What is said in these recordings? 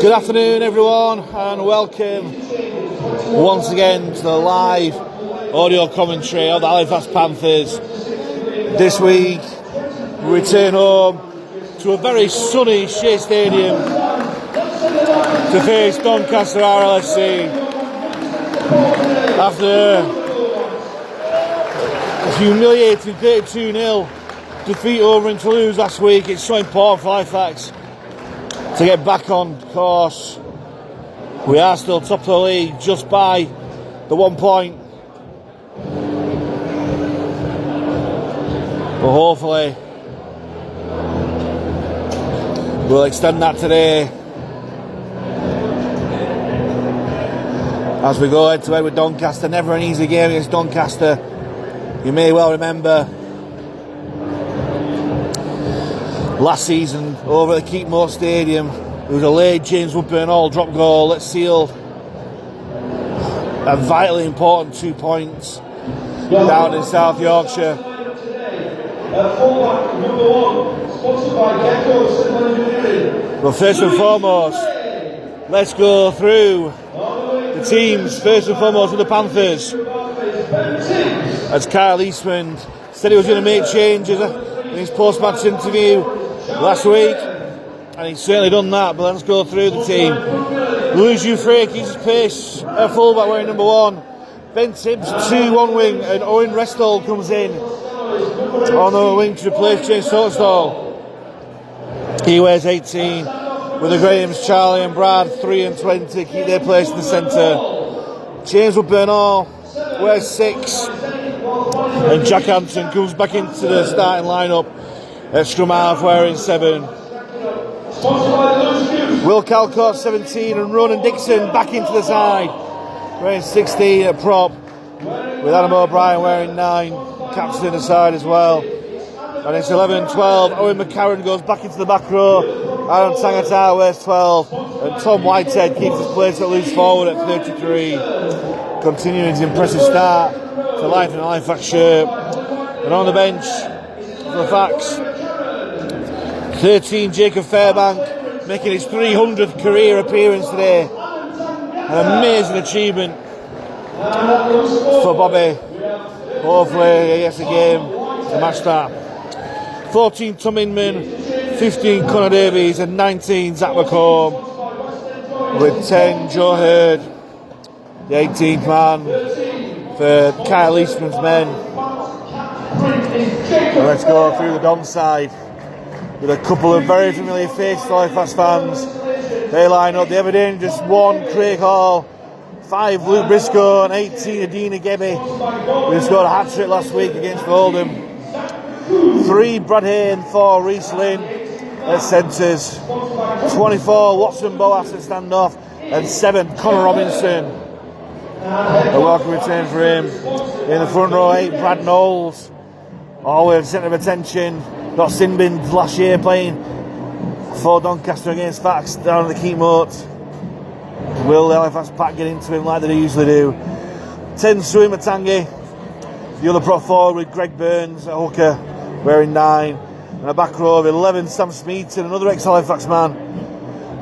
Good afternoon everyone and welcome once again to the live audio commentary of the Halifax Panthers. This week we return home to a very sunny Shay Stadium to face Doncaster RLFC after a humiliating 32-0 defeat over in Toulouse last week. It's so important for Halifax to get back on course. We are still top of the league, just by the 1 point. But hopefully we'll extend that today as we go head to head with Doncaster. Never an easy game against Doncaster. You may well remember last season over at the Keepmoat Stadium, it was a late James Woodburn-Hall drop goal that sealed a vitally important 2 points down in South Yorkshire. But first and foremost, let's go through the teams. First and foremost with the Panthers, as Kyle Eastman said he was going to make changes in his post-match interview last week, and he's certainly done that. But let's go through the team. Louis Jouffre keeps his pace at fullback wearing number 1. Ben Tibbs 2 on wing, and Owen Restall comes in on the wing to replace James Sotenstall. He wears 18, with the Grahams, Charlie and Brad 3 and 20 keep their place in the centre. James Woodburn-Hall wears 6, and Jack Hampton comes back into the starting lineup at scrum half wearing 7. Will Calcott 17 and Ronan Dixon back into the side wearing 16 at prop, with Adam O'Brien wearing 9, captain in the side as well. And it's 11-12. Owen McCarron goes back into the back row. Aaron Tangata wears 12, and Tom Whitehead keeps his place at loose forward at 33, continuing his impressive start to life in a Halifax shirt. And on the bench for the Fax, 13 Jacob Fairbank, making his 300th career appearance today. An amazing achievement for Bobby. Hopefully he gets a game to match that. 14 Tom Inman, 15 Conor Davies and 19 Zach McComb, with 10 Joe Hurd, the 18th man for Kyle Eastman's men. And let's go through the Don side with a couple of very familiar faces for Halifax fans. They line up the ever dangerous 1 Craig Hall, 5 Luke Briscoe and 18 Adina Gebby, who scored a hat-trick last week against Oldham. 3 Brad Hay and 4 Reece Lynn at centres. 24 Watson Boas at standoff, and 7 Connor Robinson. A welcome return for him. In the front row, 8 Brad Knowles, always centre of attention. Got Sinbin last year playing for Doncaster against Fax down at the Keepmoat. Will the Halifax pack get into him like they usually do? 10 Sui Matangi, the other prop forward, with Greg Burns at hooker wearing 9, and a back row of 11 Sam Smeaton, another ex-Halifax man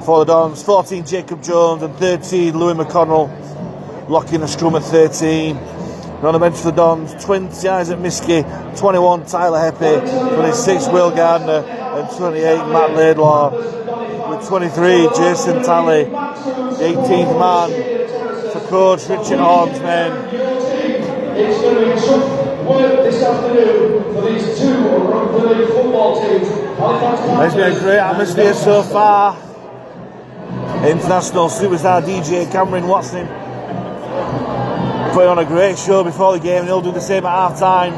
for the Dons. 14 Jacob Jones and 13 Louis McConnell, locking the scrum at 13. And on the bench for the Dons, 20 Isaac Miskey, 21 Tyler Heppy, 26 Will Gardner and 28 Matt Laidlaw, with 23 Jason Talley, 18th man for coach Richard Horn's men. It's going to be some work this afternoon for these 2 rugby football teams. It's been a great atmosphere so far. International superstar DJ Cameron Watson putting on a great show before the game, and he'll do the same at half time.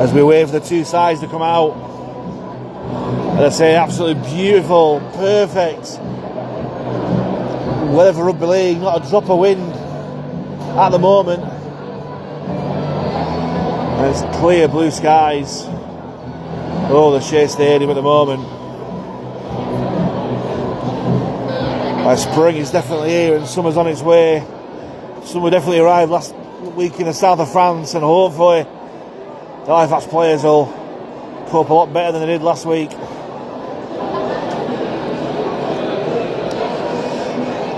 As we wait for the 2 sides to come out. And I say absolutely beautiful, perfect weather for rugby league, not a drop of wind at the moment, and it's clear blue skies over the Shay Stadium at the moment. Spring is definitely here and summer's on its way. Summer definitely arrived last week in the south of France, and hopefully the Halifax players will cope a lot better than they did last week.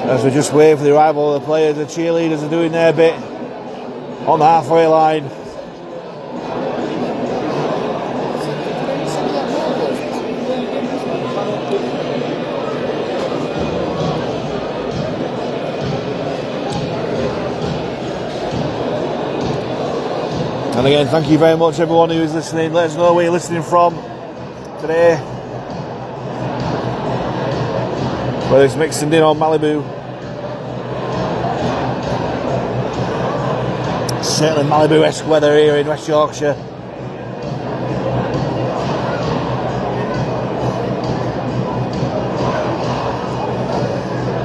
As we just wait for the arrival of the players, the cheerleaders are doing their bit on the halfway line. And again, thank you very much everyone who is listening. Let us know where you're listening from today. Whether it's Mixon in or Malibu. Certainly Malibu-esque weather here in West Yorkshire.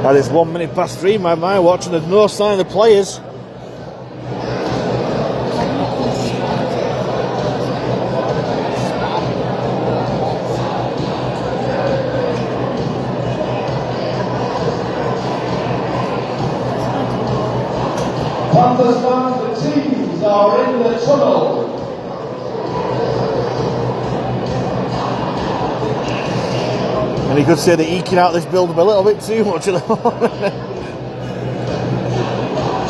That is 1 minute past 3, my watch, and there's no sign of the players. Panthers fans, the teams are in the tunnel. And you could say they're eking out this build-up a little bit too much at the moment.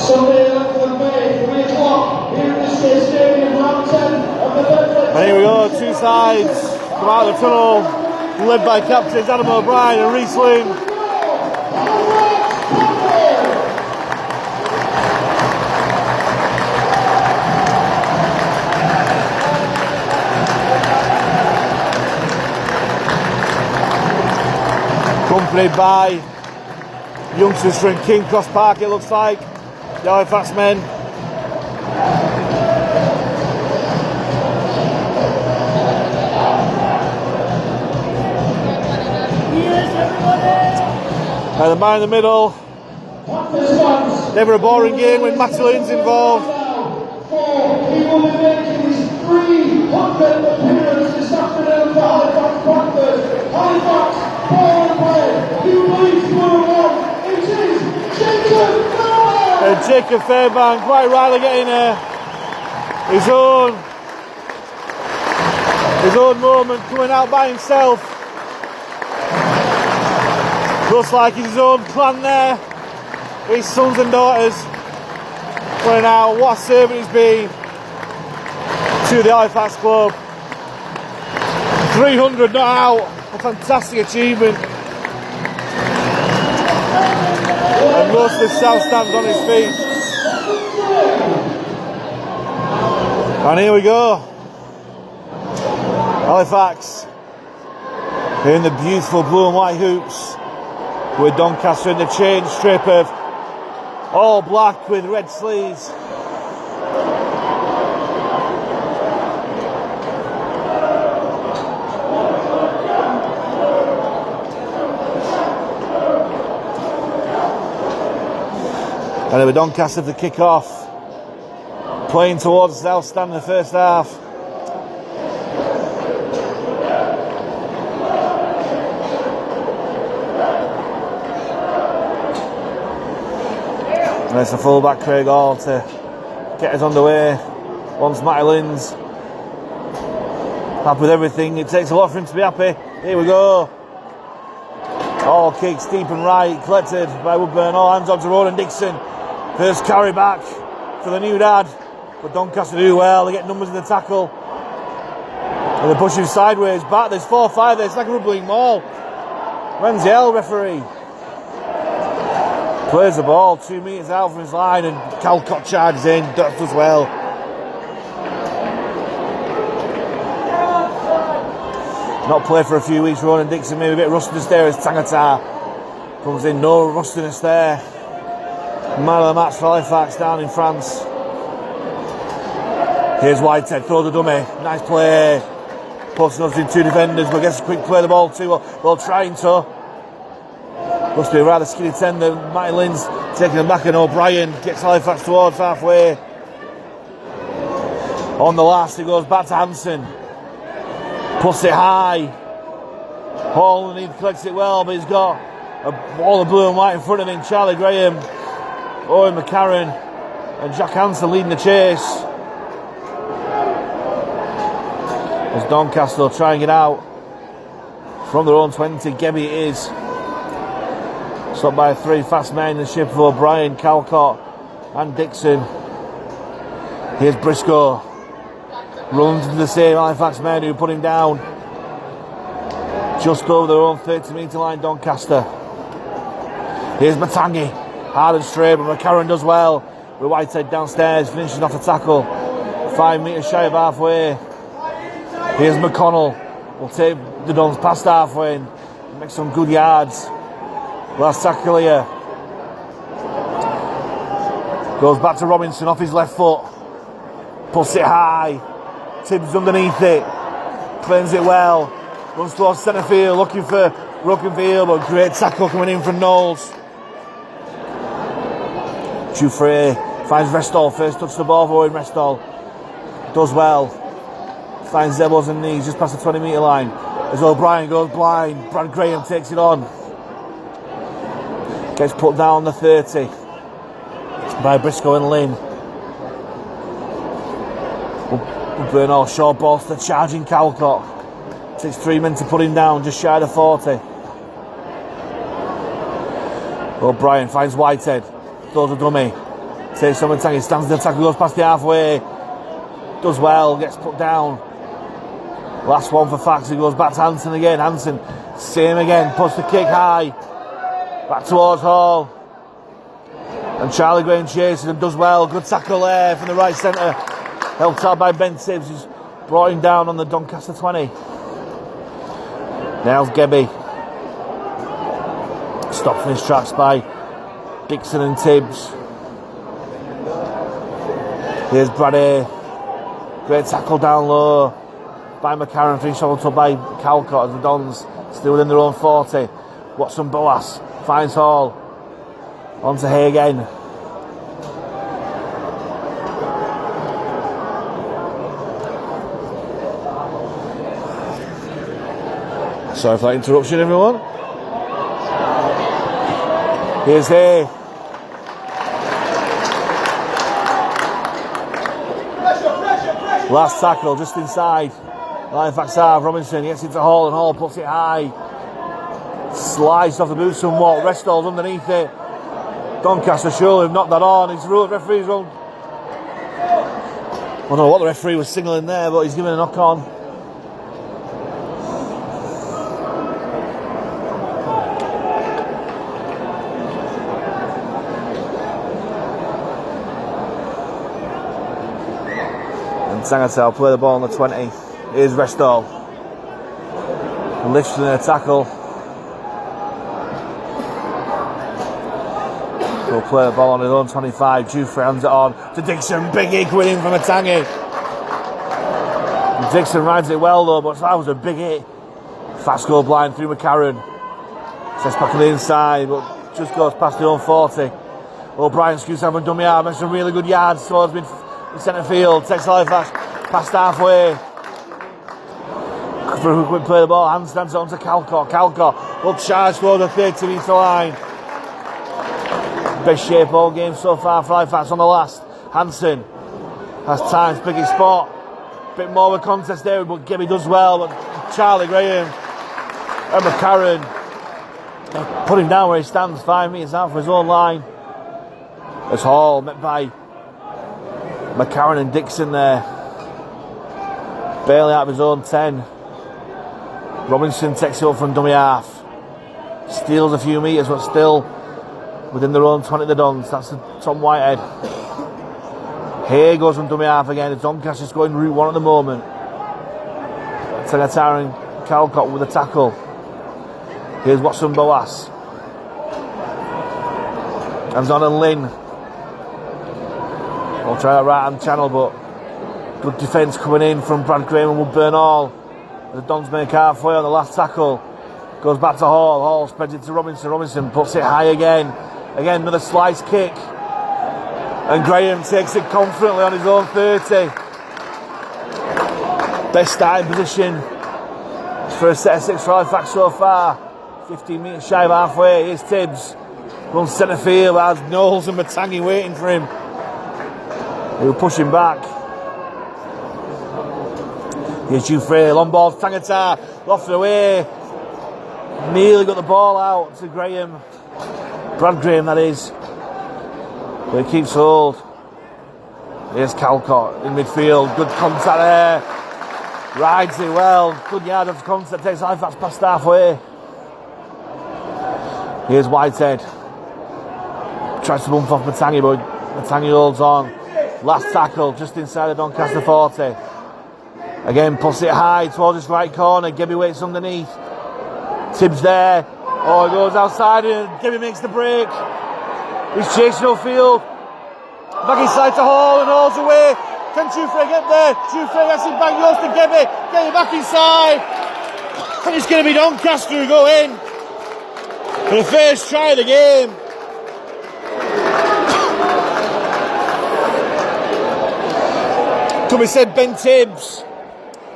Sunday 11th of May, 3 o'clock, here at the Shay Stadium, round 10 of the Betfred. And here we go, two sides come out of the tunnel, led by captains Adam O'Brien and Reece Lynn. Accompanied by youngsters from King Cross Park, it looks like, the Halifax men. And the man in the middle. Never a boring game when Matty Lynn's involved. He will be making his 300th appearance this afternoon for Halifax Panthers. Halifax, ball and play. He leads blue one. It is Jacob Fairbank. And Jacob Fairbank quite rightly getting his own moment, coming out by himself. Looks like his own clan there, his sons and daughters, playing out. What a servant he's been to the Halifax club. 300 not out, a fantastic achievement. And most of the South stands on his feet. And here we go. Halifax in the beautiful blue and white hoops, with Doncaster in the change strip of all black with red sleeves. And it was Doncaster for the kick-off, playing towards the South stand in the first half. And it's the fullback Craig Hall to get us underway. Once Matty Lynn's happy with everything, it takes a lot for him to be happy. Here we go. All kicks deep and right, collected by Woodburn. All hands on to Ronan Dixon. First carry back for the new dad. But Doncaster do well, they get numbers in the tackle. And they push him sideways back. There's 4-5 there, it's like a rubbling maul. Renziel, referee. Plays the ball 2 metres out from his line, and Calcott charges in, ducks as well. Not played for a few weeks, Ronan Dixon, maybe a bit rustiness there as Tangata comes in, no rustiness there. Man of the match for Halifax down in France. Here's Whitehead, throw the dummy, nice play. Posting us in two defenders, but gets a quick play the ball too, well trying to. Must be a rather skinny 10 that Matty Lynn's taking them back, and O'Brien gets Halifax towards halfway. On the last, it goes back to Hansen. Puts it high. Hall underneath collects it well, but he's got all the blue and white in front of him. Charlie Graham, Owen McCarron, and Jack Hansen leading the chase. As Doncaster try and get out from their own 20. Gebby it is. Stopped by 3 fast men in the shape of O'Brien, Calcott and Dixon. Here's Briscoe. Runs into the same Halifax men who put him down. Just over their own 30-metre line, Doncaster. Here's Matangi. Hard and straight, but McCarron does well. With Whitehead downstairs, finishing off the tackle. 5 metres shy of halfway. Here's McConnell. Will take the Dons past halfway and make some good yards. Last tackle here. Goes back to Robinson off his left foot. Puts it high. Tibbs underneath it. Cleans it well. Runs towards centre field, looking for Rockenfield, but great tackle coming in from Knowles. Jufrey finds Restall. First touch the ball for Owen Restall. Does well. Finds elbows and knees just past the 20-metre line. As O'Brien goes blind, Brad Graham takes it on. Gets put down on the 30 by Briscoe and Lynn. Bernal short ball to the charging Calcott. Takes 3 men to put him down, just shy of 40. O'Brien finds Whitehead. Throws a dummy. Takes on Matangi, stands in the tackle, goes past the halfway. Does well, gets put down. Last one for Fax, he goes back to Hanson again. Hanson, same again, puts the kick high. Back towards Hall. And Charlie Graham chases and does well. Good tackle there from the right centre. Helped out by Ben Tibbs, who's brought him down on the Doncaster 20. Now Gebby. Stopped in his tracks by Dixon and Tibbs. Here's Brady. Great tackle down low by McCarron. Finished up by Calcott as the Dons still within their own 40. Watson Boas finds Hall. On to Hay again. Sorry for that interruption, everyone. Here's Hay. Last tackle just inside. Halifax half. Robinson gets into Hall and Hall puts it high. Sliced off the boot somewhat. Restall's underneath it. Doncaster surely have knocked that on. His referee's wrong. I don't know what the referee was signalling there, but he's giving a knock on. Sangatel play the ball on the 20. Here's Restall. Lifts in a tackle. He'll play the ball on his own 25. Jufrey hands it on to Dixon. Big hit coming in from Matangi. Dixon rides it well though, but that was a big hit. Fast goal blind through McCarron. Sets back on the inside, but just goes past the own 40. O'Brien scoots out from dummy arm. Makes some really good yards towards mid centre field. Takes Halifax past halfway. For a quick play the ball. Hand stands on to Calcott. Calcott will charge towards the 30-metre line. Best shape all game so far for Halifax on the last. Hanson has time to pick his spot. Bit more of a contest there, but Gebby does well. But Charlie Graham and McCarron put him down where he stands, 5 metres out for his own line. As Hall met by McCarron and Dixon there. Barely out of his own 10. Robinson takes it up from dummy half. Steals a few metres, but still within their own 20 the Dons. That's the Tom Whitehead. Here goes from dummy half again. Doncaster's going route 1 at the moment. Tagatar and Calcott with a tackle. Here's Watson Boas. Hands on and Lynn. We'll try that right hand channel, but good defence coming in from Brad Graham and Woodburn Hall. The Dons make halfway on the last tackle. Goes back to Hall. Hall spreads it to Robinson. Robinson puts it high again. Again, another slice kick. And Graham takes it confidently on his own 30. Best starting position for a set of 6 for Halifax so far. 15 metres shy of halfway. Here's Tibbs. Runs centre field. Has Knowles and Matangi waiting for him. He'll push him back. Here's Jufrey, long ball, Tangata, lofted away. Nearly got the ball out to Graham. Brad Graham, that is. But he keeps hold. Here's Calcott in midfield. Good contact there. Rides it well. Good yard of contact. Takes Halifax past halfway. Here's Whitehead. Tries to bump off Matangi, but Matangi holds on. Last tackle just inside the Doncaster 40. Again, puts it high towards his right corner. Gebby waits underneath. Tibbs there. Oh, he goes outside and Gebby makes the break. He's chasing upfield. Back inside to Hall and Hall's away. Can Jufrey get there? Jufrey gets it back, goes to Gebby. Gebby back inside. And it's going to be Doncaster who go in for the first try of the game. Could be said Ben Tibbs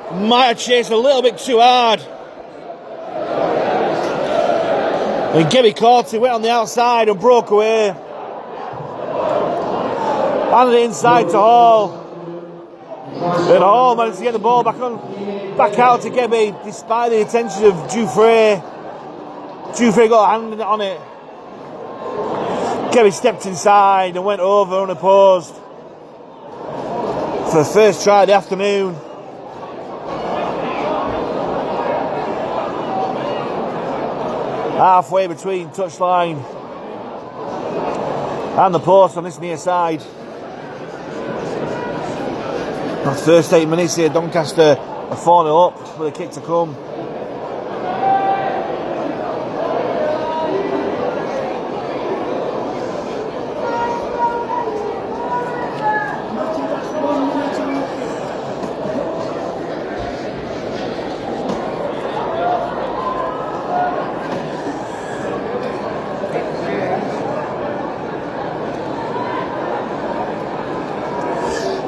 might have chased a little bit too hard. And Gebby caught it, went on the outside and broke away. Handed it inside to Hall. And Hall managed to get the ball back out to Gebby despite the attention of Jufrey. Jufrey got a hand on it. Gebby stepped inside and went over unopposed for the first try of the afternoon. Halfway between touchline and the post on this near side. The first 8 minutes here, Doncaster are 4-0 up with a kick to come.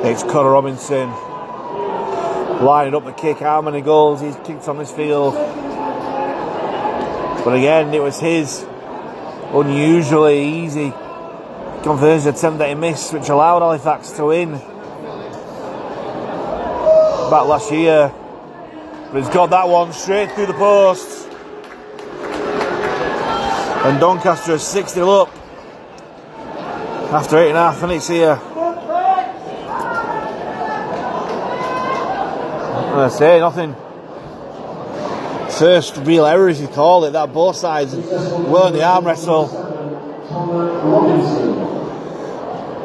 It's Connor Robinson lining up the kick. How many goals he's kicked on this field? But again, it was his unusually easy conversion attempt that he missed, which allowed Halifax to win back last year. But he's got that one straight through the post. And Doncaster is 6-0 up after 8.5 minutes here. I say nothing. First real error, as you call it, that both sides were in the arm wrestle.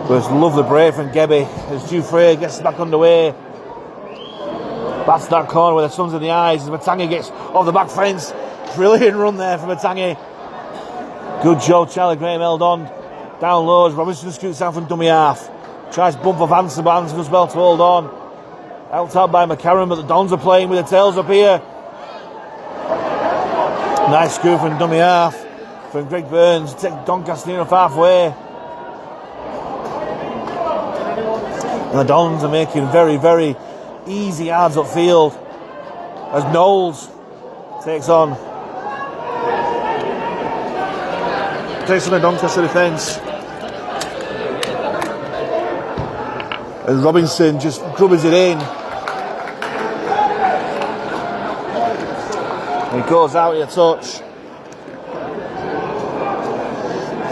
But it's lovely break from Gebby as Jufrey gets back underway. Back to that corner with the sun's in the eyes as Matangi gets off the back fence. Brilliant run there from Matangi. Good job, Charlie Graham held on. Down low as Robinson scoots out from dummy half. Tries to bump off Hanson, but Hanson does well to hold on. Out by McCarron, but the Dons are playing with the tails up here. Nice scoop from dummy half from Greg Burns. Take Doncaster near enough halfway. And the Dons are making very, very easy yards upfield as Knowles takes on the Doncaster defence. And Robinson just grubbers it in. And he goes out in a touch.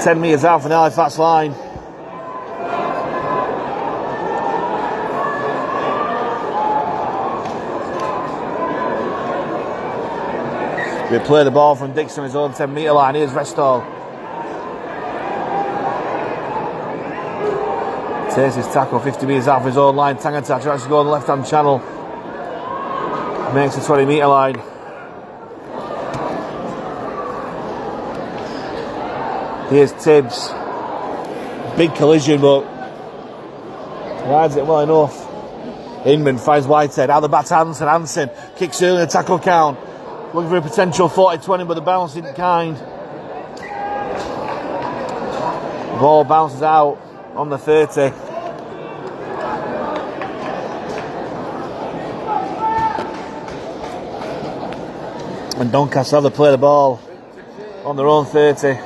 10 metres out from the Halifax line. They play the ball from Dixon on his own 10 metre line. Here's Restall. Takes his tackle 50 metres out of his own line. Tangata tries to go on the left hand channel. Makes the 20 metre line. Here's Tibbs. Big collision, but rides it well enough. Inman finds Whitehead. Out the back to Hanson. Hanson kicks early in the tackle count. Looking for a potential 40-20, but the bounce isn't kind. The ball bounces out on the 30. And Doncaster have to play the ball on their own 30.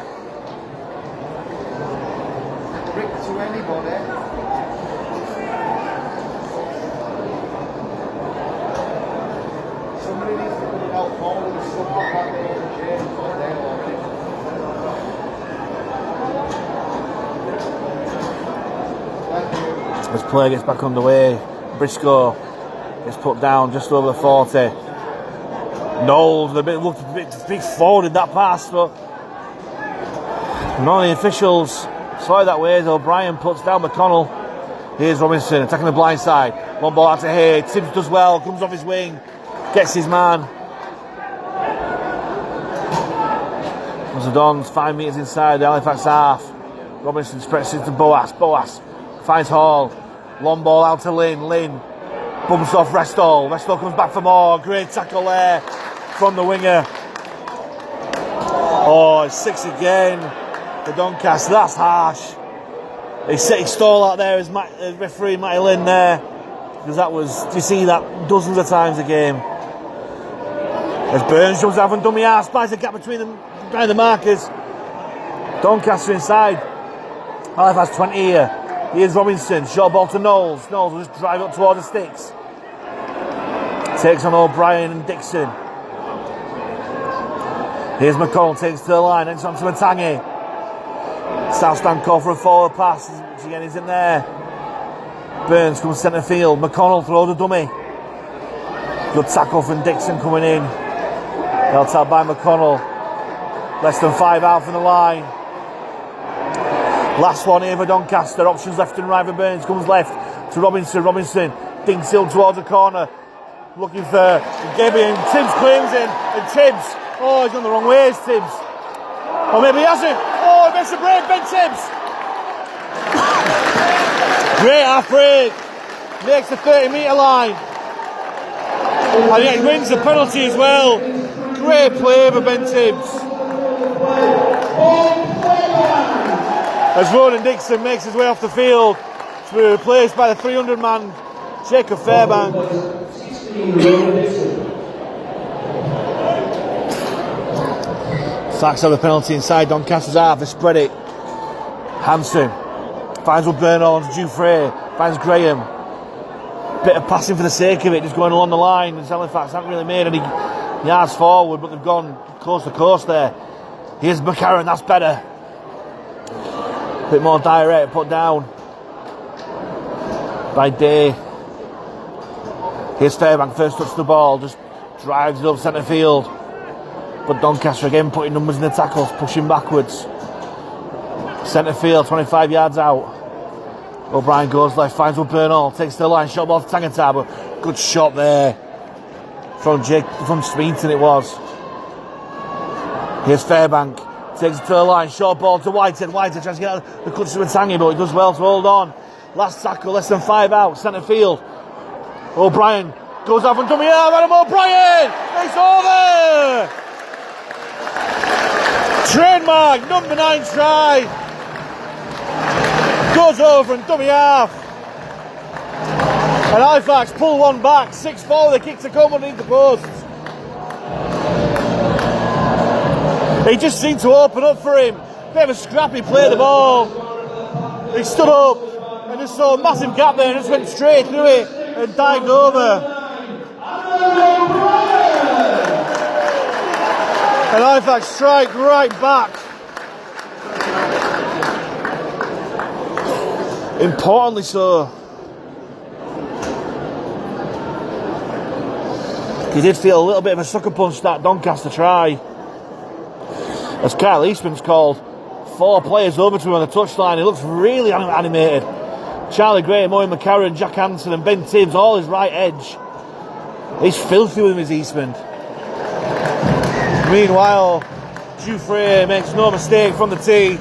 As play gets back underway, Briscoe gets put down just over 40. Knowles looked a bit forward in that pass, but none of the officials saw it that way. As O'Brien puts down McConnell. Here's Robinson attacking the blind side. One ball out to Hay. Tibbs does well, comes off his wing, gets his man. As the Dons 5 metres inside the Halifax half. Robinson spreads it to Boas. Boas finds Hall. Long ball out to Lynn. Lynn bumps off Restall. Restall comes back for more. Great tackle there from the winger. Oh, it's 6 again for Doncaster. That's harsh. He stole out there as referee Matty Lynn there. Because that was, you see that dozens of times a game. As Burns jumps out and dummy ass, finds a gap between the markers. Doncaster inside. Halifax 20 here. Here's Robinson, short ball to Knowles. Knowles will just drive up towards the sticks. Takes on O'Brien and Dixon. Here's McConnell, takes to the line, next on to Matangi. South stand call for a forward pass, which again isn't there. Burns comes centre field. McConnell throws a dummy. Good tackle from Dixon coming in. Held out by McConnell. Less than 5 out from the line. Last one here for Doncaster. Options left and right for Burns. Comes left to Robinson. Robinson dinks in towards the corner. Looking for Gebby, and Tibbs claims him. And Tibbs, oh, he's gone the wrong way, Tibbs. Or maybe he hasn't. Oh, he makes a break, Ben Tibbs. Great half break. Makes the 30-metre line. And yet he wins the penalty as well. Great play for Ben Tibbs. As Ronan Dixon makes his way off the field to be replaced by the 300-man Jacob Fairbank. Sacks of the penalty inside Doncaster's half. They spread it. Hanson finds Bernal to Dufresne. Finds Graham. Bit of passing for the sake of it, just going along the line. And Halifax haven't really made any yards forward, but they've gone coast to coast there. Here's McCarron, that's better. A bit more direct, put down by Day. Here's Fairbank, first touch the ball, just drives it up centre field. But Doncaster again putting numbers in the tackles, pushing backwards. Centre field, 25 yards out. O'Brien goes left, finds Bernal, takes the line, shot ball to Tangentire, but good shot there from Sweenton it was. Here's Fairbank, takes it to the line, short ball to Whitehead. Whitehead tries to get out the clutch to Matangi, but he does well to hold on. Last tackle, less than 5 out, centre field. O'Brien goes off and dummy out, Adam O'Brien! It's over! Trademark, number 9 try. Goes over and dummy half. And Halifax pull one back, 6-4, the kick to come underneath the posts. He just seemed to open up for him. Bit of a scrappy play the ball. He stood up and just saw a massive gap there and just went straight through it and dived over. And Halifax strike right back. Importantly so. He did feel a little bit of a sucker punch that Doncaster try. As Kyle Eastman's called 4 players over to him on the touchline. He looks really animated. Charlie Graham, Owen McCarron, Jack Hanson and Ben Tibbs all his right edge. He's filthy with him, is Eastman. Meanwhile, Dufresne makes no mistake from the tee.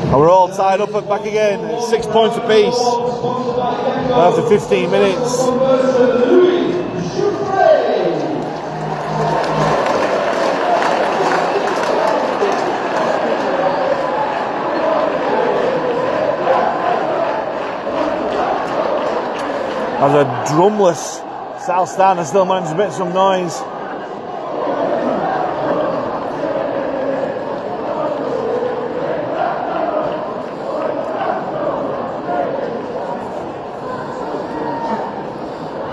And we're all tied up at back again. It's 6 points apiece after 15 minutes. As a drumless South Stand still manages to make some noise.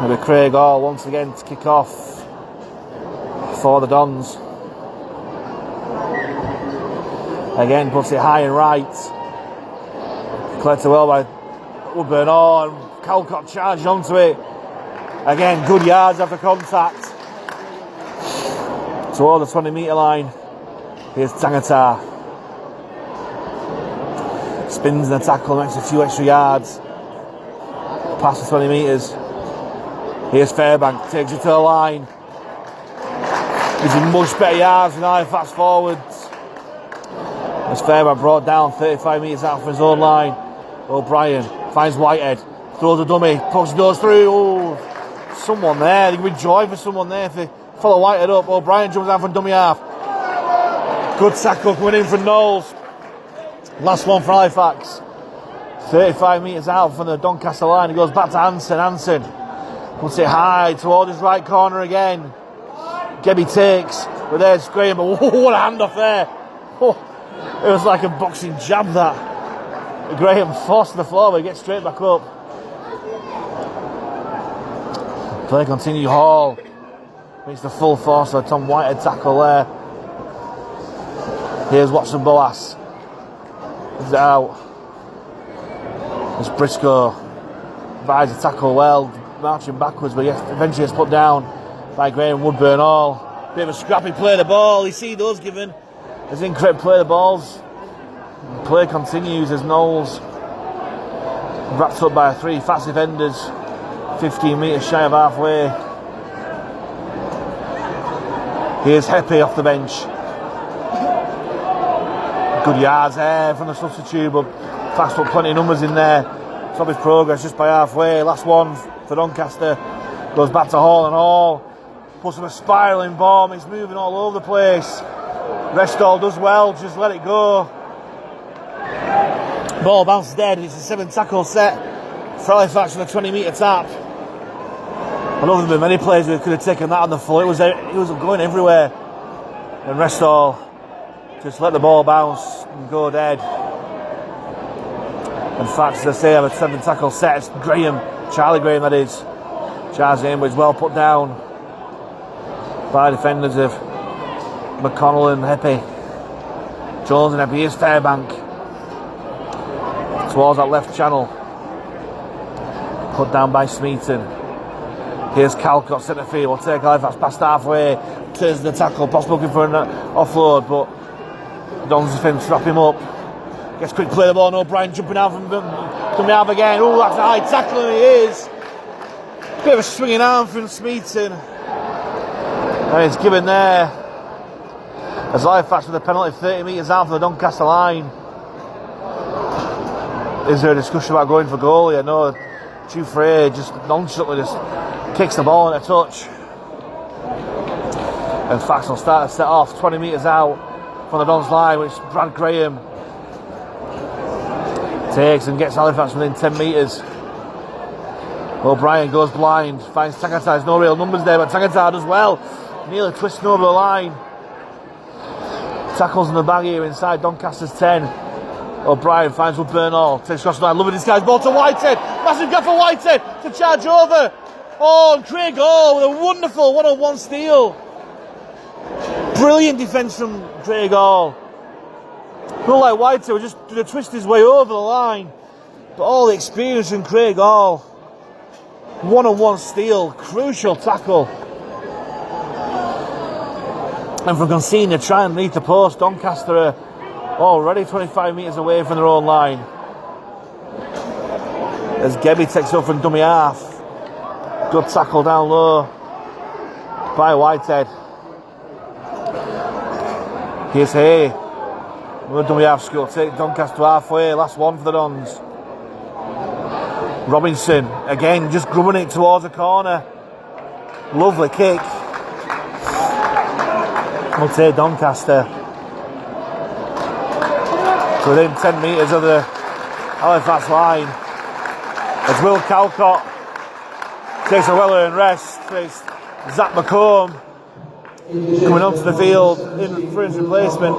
Maybe Craig Hall once again to kick off for the Dons. Again puts it high and right. Collected well by Woodburn on. Calcott charged onto it. Again, good yards after contact. Toward the 20-metre line. Here's Tangata. Spins in the tackle, makes a few extra yards. Past the 20 metres. Here's Fairbank, takes it to the line. He's in much better yards with fast forwards. As Fairbank brought down 35 metres out from his own line. O'Brien finds Whitehead, throws a dummy, goes through. Oh, someone there. There could be joy for someone there if they follow Whitehead up. O'Brien jumps out from dummy half. Good tackle coming in from Knowles. Last one for Halifax. 35 metres out from the Doncaster line. He goes back to Hansen. Hansen puts it high toward his right corner again. Gebby takes, but there's Graham. But what a handoff there. Oh, it was like a boxing jab that. Graham forced to the floor, but he gets straight back up. Play continue. Hall makes the full force of a Tom Whitehead tackle there. Here's Watson Boas. He's out. There's Briscoe. Buys the tackle well, marching backwards, but eventually gets put down by Graham Woodburn Hall. Bit of a scrappy play the ball. You see those given. There's incorrect play the balls. Play continues as Knowles wrapped up by 3 fast defenders. 15 metres shy of halfway. Here's Heppy off the bench. Good yards there from the substitute, but fast put plenty of numbers in there. Stop his progress just by halfway. Last one for Doncaster. Goes back to Hall, and Hall puts up a spiralling bomb. It's moving all over the place. Restall does well, just let it go. Ball bounces dead. It's a 7 tackle set for Halifax with a 20-metre tap. I don't think there were many players who could have taken that on the full. It was going everywhere. And Restall just let the ball bounce and go dead. In fact, as I say, I have a 7 tackle set. It's Graham, Charlie Graham that is. Charging in, but it's well put down by defenders of McConnell and Heppy. Jones and Heppy. Here's Fairbank towards that left channel. Put down by Smeaton. Here's Calcott, centre field. Will take Halifax past halfway. Turns the tackle, possibly looking for an offload, but Don's defence trap him up. Gets quick play the ball, and O'Brien jumping out from coming out again. Oh, that's a high tackle, and it is. Bit of a swinging arm from Smeaton. And it's given there. As Halifax with a penalty 30 metres out from the Doncaster line. Is there a discussion about going for goal here? No, Dufresne just nonchalantly just kicks the ball in a touch. And Fax will start to set off 20 metres out from the Don's line, which Brad Graham takes and gets Halifax within 10 metres. O'Brien goes blind, finds Tangata. There's no real numbers there, but Tangata does well. Nearly twisting over the line. Tackles in the bag here inside Doncaster's 10. O'Brien finds Woodburn Hall. Takes across the line, loving this guy's ball to Whitehead. Massive gap for Whitehead to charge over. Oh, and Craig Hall with a wonderful one-on-one steal. Brilliant defence from Craig Hall. Not like Whitehead, was just going to twist his way over the line. But all the experience from Craig Hall. One-on-one steal, crucial tackle. And from conceding a try underneath the post, Doncaster are already 25 metres away from their own line. As Gebby takes up from dummy half. Good tackle down low by Whitehead. Here's Hay. Another dummy half skill. Take Doncaster halfway. Last one for the Dons. Robinson again just grubbing it towards the corner. Lovely kick. We'll take Doncaster to within 10 metres of the Halifax line. As Will Calcott takes a well-earned rest. It's Zach McComb coming onto the field for his replacement.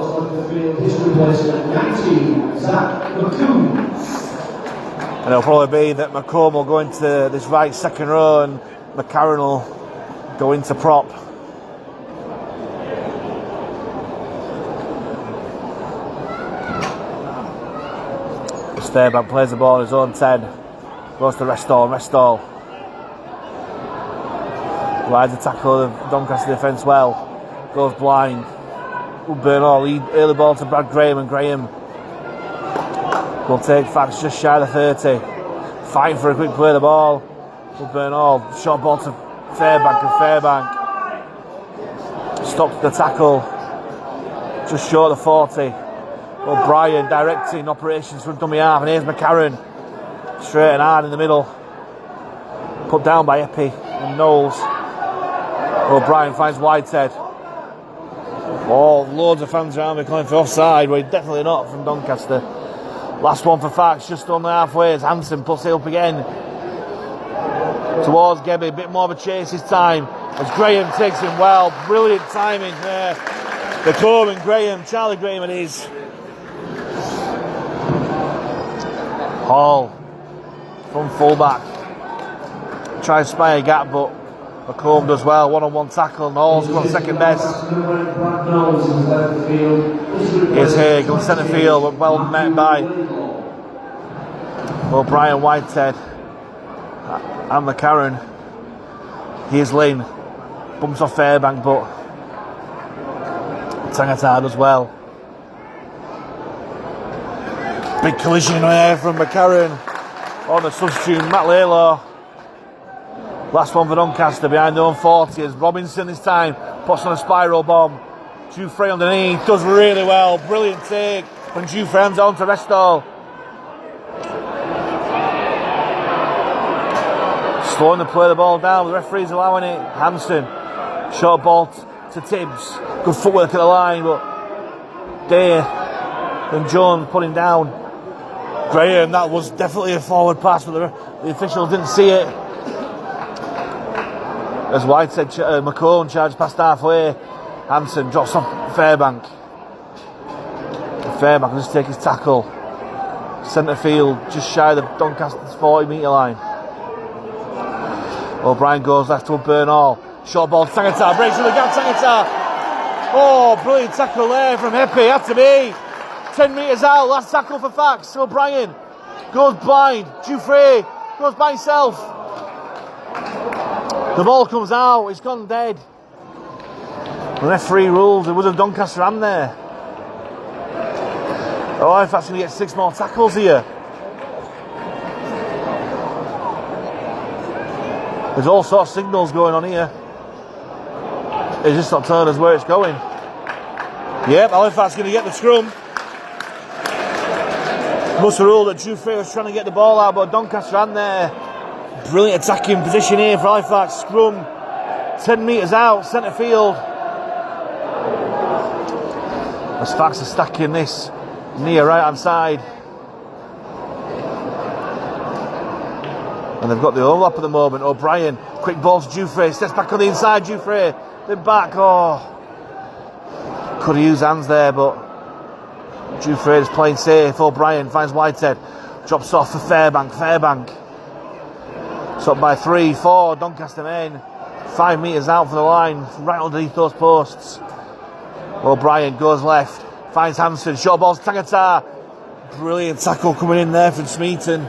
And it'll probably be that McComb will go into this right second row and McCarron will go into prop. Fairbank plays the ball on his own 10. Goes to Restall. Rides the tackle of the Doncaster defence well. Goes blind. Bernal, early ball to Brad Graham, and Graham will take facts just shy of the 30. Fighting for a quick play of the ball. Bernal, short ball to Fairbank, and Fairbank stops the tackle just short of 40. O'Brien directing operations from dummy half, and here's McCarron straight and hard in the middle, put down by Eppie and Knowles. O'Brien finds Whitehead. Loads of fans around me calling for offside. Well, definitely not from Doncaster. Last one for Fax, just on the halfway as Hansen puts it up again towards Gebby. A bit more of a chase this time as Graham takes him well. Brilliant timing there. The Corbin Graham, Charlie Graham it is. Hall from fullback tries to spy a gap, but McComb does well. One-on-one tackle, and Hall's got second best. Here's Haig on centre field, but well met by O'Brien, Whitehead and McCarron. Here's Lynn, bumps off Fairbank, but Tangata does well. Big collision there from McCarron on the substitute, Matt Laylaw. Last one for Doncaster behind the own 40 as Robinson this time puts on a spiral bomb. Jufrey underneath, does really well. Brilliant take from Jufrey, hands on to Restall. Slowing the play the ball down, the referee's allowing it. Hansen, short ball to Tibbs. Good footwork at the line, but Day and Jones put him down. Graham, that was definitely a forward pass, but the official didn't see it. As White said, McCone charged past halfway. Hansen drops off Fairbank. Fairbank will just take his tackle. Centre field, just shy of the Doncaster's 40 metre line. O'Brien goes left to Bernal. Short ball, Tangata breaks through the gap, Tangata. Oh, brilliant tackle there from Eppie, had to be. 10 metres out, last tackle for Fax. O'Brien goes blind. Jufrey goes by himself. The ball comes out, it's gone dead. The referee rules, there was a Doncaster hand there. Oh, if that's going to get 6 more tackles here. There's all sorts of signals going on here. It's just not telling us where it's going. Yep, Halifax going to get the scrum. Must have ruled that Jufrey was trying to get the ball out, but Doncaster hand there. Brilliant attacking position here for Halifax. Scrum 10 metres out, centre field. As Fax are stacking this near right hand side. And they've got the overlap at the moment. O'Brien, quick ball to Jufrey, steps back on the inside, Jufrey. Then back, could have used hands there, but Jufrey is playing safe. O'Brien finds Whitehead, drops off for Fairbank. It's up by 3, 4, Doncaster men. 5 metres out from the line, right underneath those posts. O'Brien goes left, finds Hansen, short balls, Tangata. Brilliant tackle coming in there from Smeaton.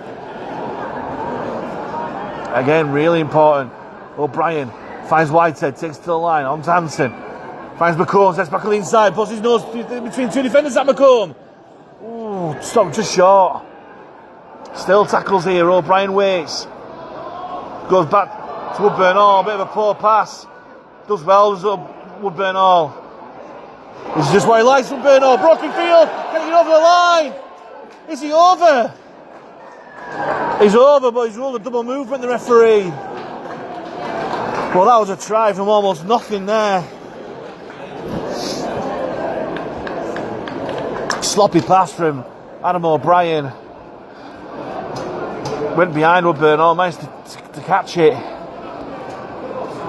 Again, really important. O'Brien finds Whitehead, takes to the line, on to Hansen. Finds McComb, sets back on the inside, puts his nose between 2 defenders at McComb. Ooh, stop just short. Still tackles here, O'Brien waits. Goes back to Woodburn-Hall, a bit of a poor pass. Does well, does Woodburn-Hall. This is just what he likes, Woodburn-Hall. Broken field, can he get over the line? Is he over? He's over, but he's ruled a double movement, the referee. Well, that was a try from almost nothing there. Sloppy pass from Adam O'Brien. Went behind Woodburn-Hall, managed to catch it.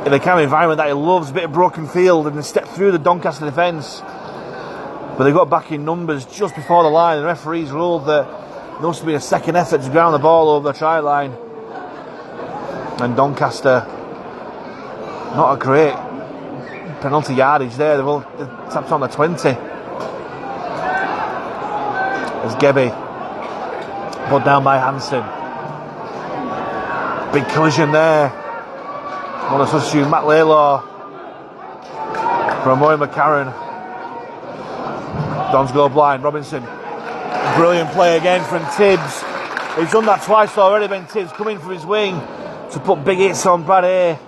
In the kind of environment that he loves, a bit of broken field, and they stepped through the Doncaster defence. But they got back in numbers just before the line. The referees ruled that there must be a second effort to ground the ball over the try line. And Doncaster, not a great penalty yardage there. They've tapped on the 20. As Gebby put down by Hansen. Big collision there. One of substitute Matt Laylaw from Roy McCarran. Dons go blind. Robinson. Brilliant play again from Tibbs. He's done that twice already. Ben Tibbs coming from his wing to put big hits on Brad Hay.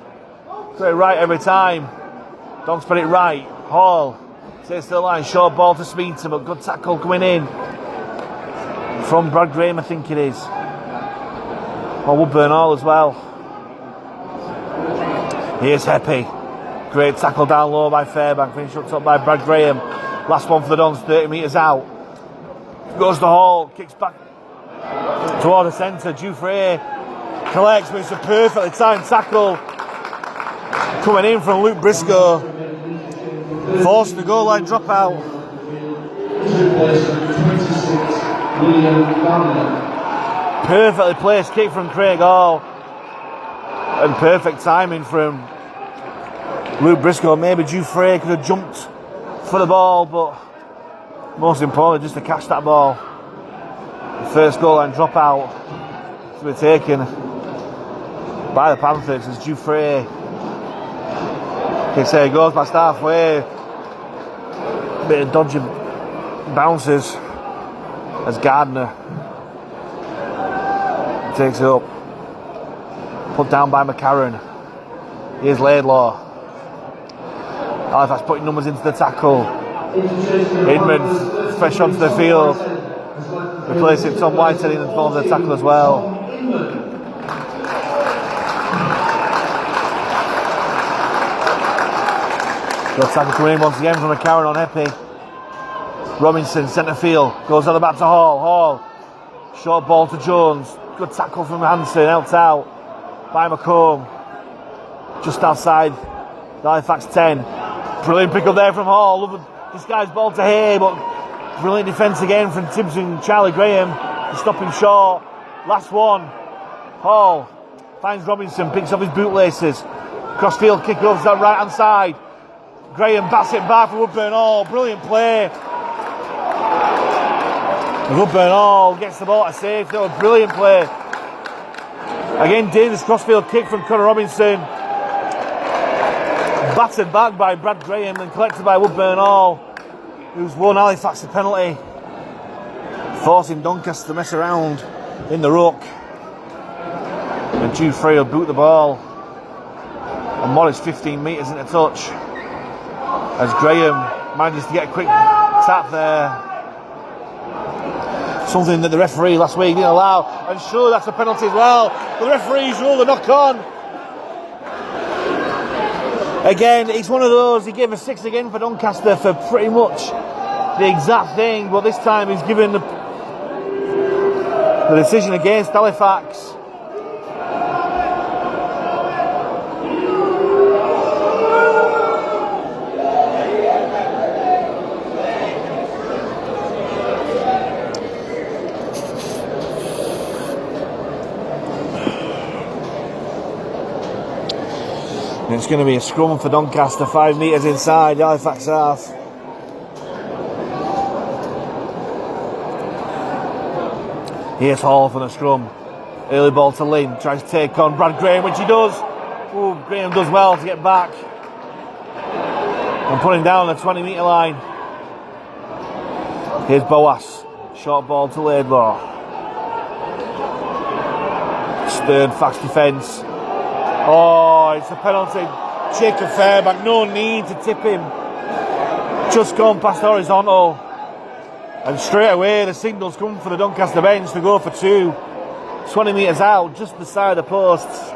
Got it right every time. Dons put it right. Hall takes the line. Short ball to Smeaton, but good tackle coming in from Brad Graham, I think it is. Or Woodburn Hall as well. Here's Heppy. Great tackle down low by Fairbank. Finished up by Brad Graham. Last one for the Dons, 30 metres out. Goes to Hall. Kicks back toward the centre. Dufresne collects, but it's a perfectly timed tackle. Coming in from Luke Briscoe. Forcing the goal line dropout. Perfectly placed kick from Craig Hall. And perfect timing from Luke Briscoe. Maybe Dufresne could have jumped for the ball, but most importantly, just to catch that ball. The first goal line dropout to be taken by the Panthers as Dufresne. He goes past halfway. Bit of dodgy bounces as Gardner takes it up. Put down by McCarran. Here's Laidlaw. Halifax putting numbers into the tackle. Inman fresh onto the field. Replacing Tom Whitehead in the form of the tackle as well. Good tackle coming in once again from McCarran on Epi. Robinson, centre field, goes on the back to Hall. Hall, short ball to Jones. Good tackle from Hansen, helped out by McComb. Just outside the Halifax 10. Brilliant pick up there from Hall. Love this guy's ball to Hay, but brilliant defence again from Tibbs and Charlie Graham to stop him short. Last one. Hall finds Robinson, picks up his bootlaces. Crossfield kick over to that right hand side. Graham bats it back for Woodburn Hall. Brilliant play. Woodburn Hall gets the ball to safety. That was a brilliant play. Again, dangerous crossfield kick from Conor Robinson. Battered back by Brad Graham and collected by Woodburn Hall, who's won Halifax the penalty, forcing Doncaster to mess around in the ruck. And Dufresne will boot the ball. And Morris 15 metres into touch as Graham manages to get a quick tap there. Something that the referee last week didn't allow, and sure, that's a penalty as well. The referees rule the knock on. Again, it's one of those, he gave a 6 again for Doncaster for pretty much the exact thing, but this time he's given the decision against Halifax. And it's going to be a scrum for Doncaster, 5 metres inside the Halifax half. Here's Hall for the scrum. Early ball to Lynn, tries to take on Brad Graham, which he does. Ooh, Graham does well to get back and put him down on the 20 metre line. Here's Boas, short ball to Laidlaw. Stern, fast defence. Oh, it's a penalty. Jacob Fairbank, no need to tip him. Just gone past horizontal. And straight away the signals come for the Doncaster bench to go for 2. 20 metres out, just the side of the posts.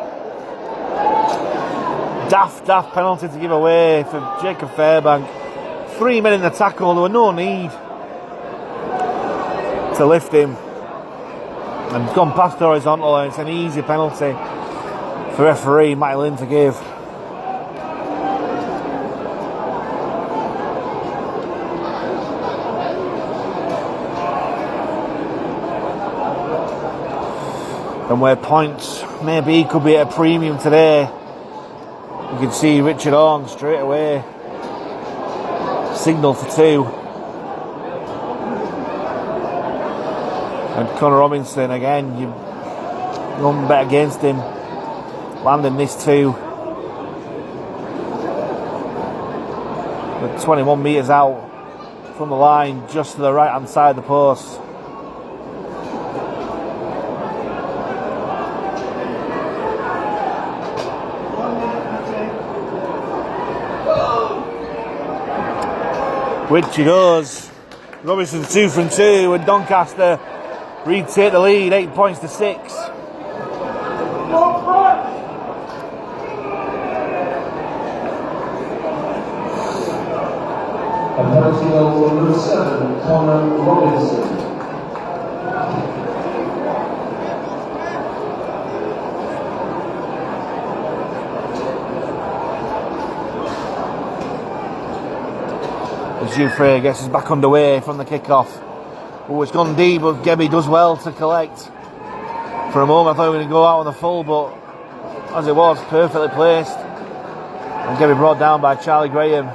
Daft penalty to give away for Jacob Fairbank. 3 men in the tackle, there were no need to lift him. And gone past horizontal, and it's an easy penalty for referee Matty Lynn to give. And where points maybe could be at a premium today, you can see Richard Horn straight away signal for 2. And Conor Robinson again, you won't bet against him. landing this too. With 21 metres out from the line, just to the right hand side of the post. Which he does. Robinson 2 from 2, and Doncaster retake the lead, 8 points to 6. And penalty goal number 7, Conor Robinson. As Jufrey gets us back underway from the kickoff. Oh, it's gone deep, but Gebby does well to collect. For a moment I thought we were going to go out on the full, but as it was, perfectly placed. And Gebby brought down by Charlie Graham.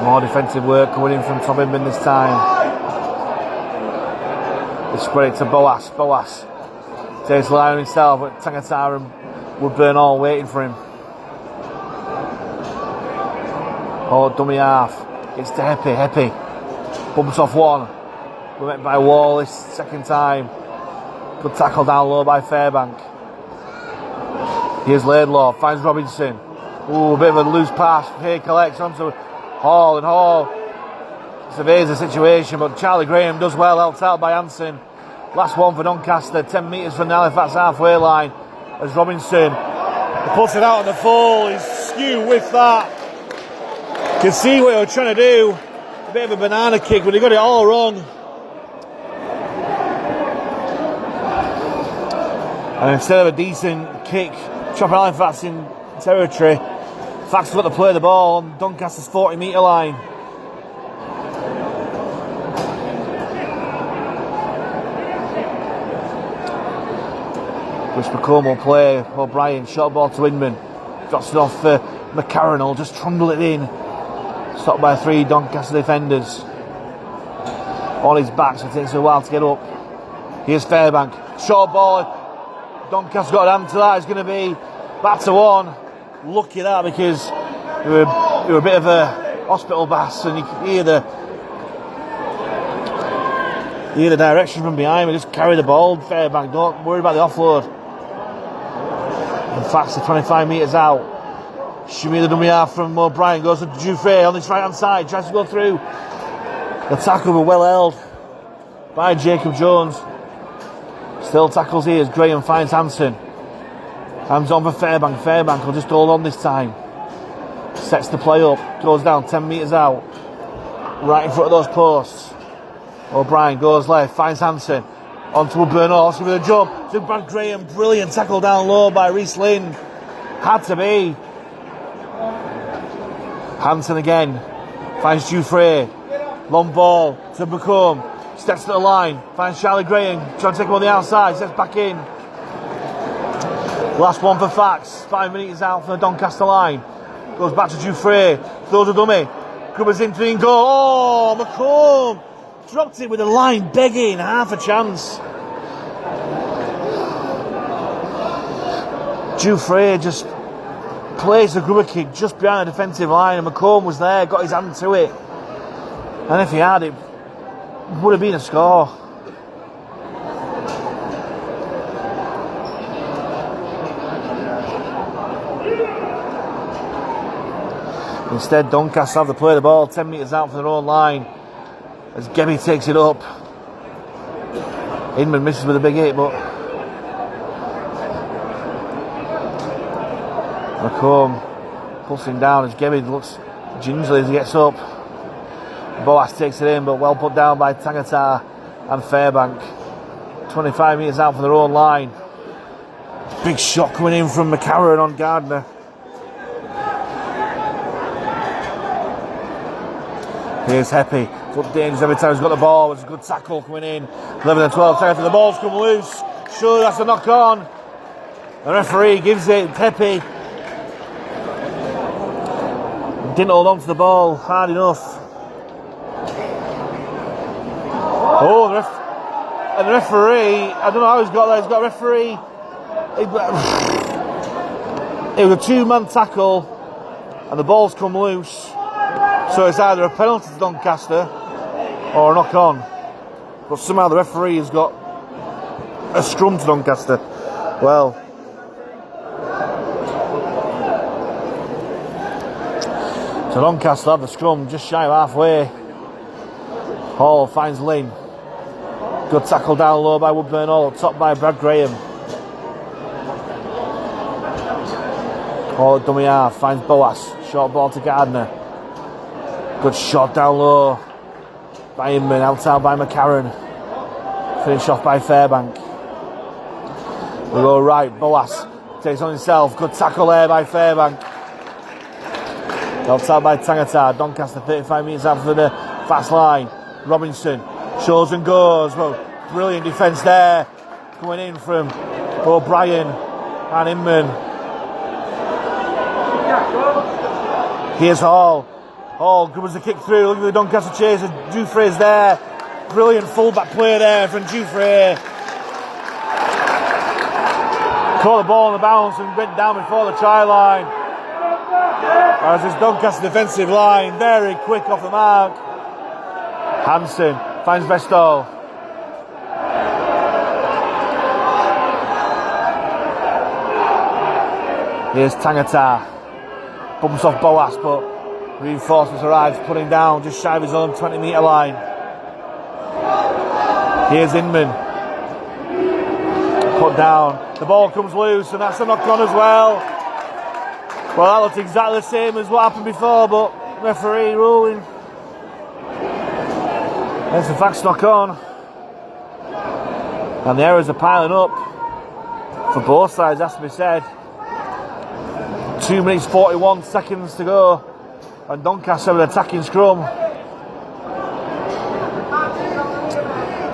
More defensive work coming in from Tom Inman this time. They spread it to Boas. Boas takes the line on himself, but Tangata and Woodburn all waiting for him. Oh, dummy half. It's to Heppy. Heppy bumps off one. We're met by Wallace second time. Good tackle down low by Fairbank. Here's Laidlaw, finds Robinson. Ooh, a bit of a loose pass. Here collects onto Hall, and Hall surveys the situation, but Charlie Graham does well, helped out by Hansen. Last one for Doncaster, 10 metres from the Halifax halfway line, as Robinson puts it out on the full. He's skew with that. Can see what he was trying to do. A bit of a banana kick, but he got it all wrong. And instead of a decent kick, chopping Halifax in territory, Fax got to play the ball on Doncaster's 40 metre line. Which McComb will play. O'Brien, short ball to Inman. Drops it off for McCarron, will just trundle it in. Stopped by 3 Doncaster defenders. On his back, so it takes a while to get up. Here's Fairbank. Short ball. Doncaster got an hand to that. It's going to be back to 1. Lucky that, because you were a bit of a hospital bass, and you could hear the direction from behind me. Just carry the ball, Fairbank. Don't worry about the offload. In fact, they're 25 metres out. Shimmy the dummy half from O'Brien, goes to Jufrey on this right hand side, tries to go through. The tackle was well held by Jacob Jones. Still tackles here as Graham finds Hansen. Hands on for Fairbank. Fairbank will just hold on this time. Sets the play up. Goes down 10 metres out. Right in front of those posts. O'Brien goes left. Finds Hansen. On to Woodburn Horse with a jump. To Brad Graham. Brilliant tackle down low by Reece Lynn. Had to be. Hansen again. Finds Jufrey. Long ball to McComb. Steps to the line. Finds Charlie Graham. Trying to take him on the outside. Steps back in. Last one for Fax. 5 minutes out from the Doncaster line. Goes back to Jufrey. Throws a dummy. Grubbers into the goal. Oh, McComb dropped it with the line begging. Half a chance. Jufrey just plays the Grubber kick just behind the defensive line, and McComb was there, got his hand to it. And if he had, it would have been a score. Instead, Doncaster have to play the ball 10 metres out from their own line as Gebby takes it up. Inman misses with a big hit, but McComb pulsing down as Gebby looks gingerly as he gets up. Boas takes it in, but well put down by Tangata and Fairbank. 25 metres out from their own line. Big shot coming in from McCarron on Gardner. Here's Heppy. Foot dangerous every time he's got the ball. It's a good tackle coming in. 11 and 12 seconds. The ball's come loose. Sure, that's a knock on. The referee gives it. Heppy didn't hold on to the ball hard enough. Oh, the And the referee, I don't know how he's got that. He's got a referee. It was a two-man tackle, and the ball's come loose. So it's either a penalty to Doncaster or a knock-on. But somehow the referee has got a scrum to Doncaster. Well, so Doncaster have the scrum just shy of halfway. Hall finds Lynn. Good tackle down low by Woodburn Hall, top by Brad Graham. Hall at dummy half, finds Boas. Short ball to Gardner. Good shot down low by Inman, outside by McCarran. Finish off by Fairbank. We go right, Boas takes on himself. Good tackle there by Fairbank. Outside by Tangata. Doncaster 35 metres out for the fast line. Robinson shows and goes. Well, brilliant defence there. Coming in from O'Brien and Inman. Here's Hall. Hall covers the kick through. Look at the Doncaster chaser. Dufresne's there. Brilliant fullback play there from Dufresne. Caught the ball on the bounce and went down before the try line. As this Doncaster defensive line, very quick off the mark. Hansen finds Bestow. Here's Tangata. Bumps off Boas, but reinforcements arrives, putting down just shy of his own 20 metre line. Here's Inman. Put down. The ball comes loose, and that's a knock-on as well. Well, that looked exactly the same as what happened before, but referee ruling. There's the fast knock-on. And the errors are piling up for both sides, has to be said. 2 minutes 41 seconds to go, and Doncaster with attacking scrum.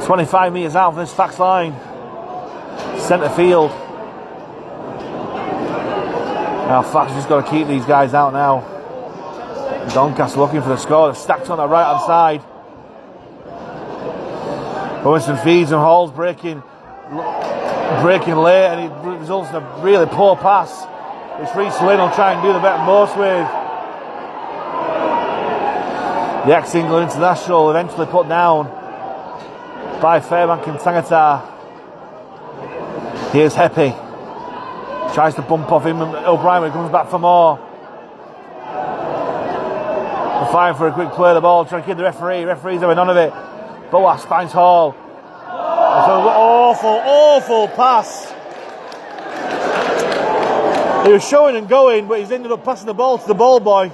25 metres out from this fax line. Centre field. Now Fax just got to keep these guys out now. Doncaster looking for the score. They're stacked on the right hand side. Winston feeds and Hall's breaking late, and it results in a really poor pass, which Reece Lynn will try and do the better most with. The ex-England international eventually put down by Fairbank and Tangata. Here's Heppy. Tries to bump off him, and O'Brien comes back for more. They're fighting for a quick play of the ball, trying to kid the referee. Referee's having none of it. Boas finds Hall. It's an awful pass. He was showing and going, but he's ended up passing the ball to the ball boy.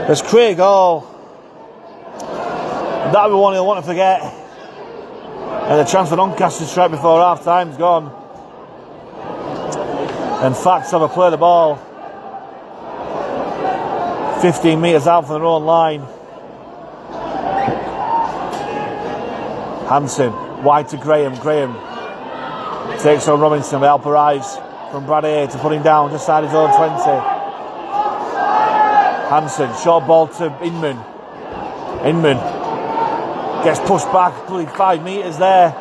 There's Craig Hall. That'll be one he'll want to forget. And the chance for Doncaster strike before half time's gone. And Fax have a play the ball 15 metres out from their own line. Hansen, wide to Graham. Graham takes on Robinson, but help arrives from Brad A to put him down just side his own 20. Hansen, short ball to Inman. Inman gets pushed back, probably 5 metres there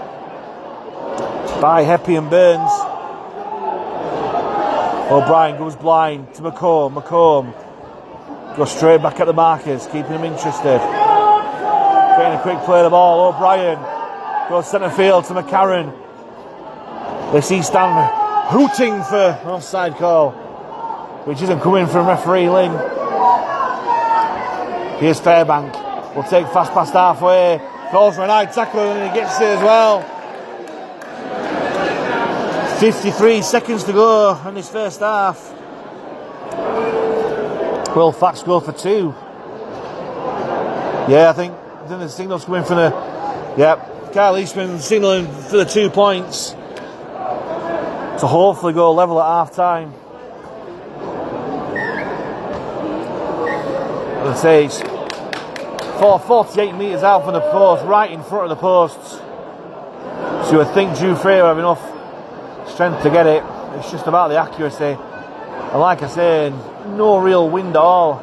by Heppy and Burns. O'Brien goes blind to McComb. McComb goes straight back at the markers, keeping him interested. Getting a quick play of the ball. O'Brien goes centre field to McCarran. They see Stan hooting for an offside call, which isn't coming from referee Lynn. Here's Fairbank. Will take fast past halfway. Calls for an high tackle and he gets it as well. 53 seconds to go in this first half. Will Fax go for 2? Yeah, I think the signal's coming from the... Yep, Kyle Eastman signalling for the 2 points to hopefully go level at half time. As I say, it's 48 metres out from the post, right in front of the posts. So I think Dufresne will have enough strength to get it. It's just about the accuracy. And like I say, no real wind at all.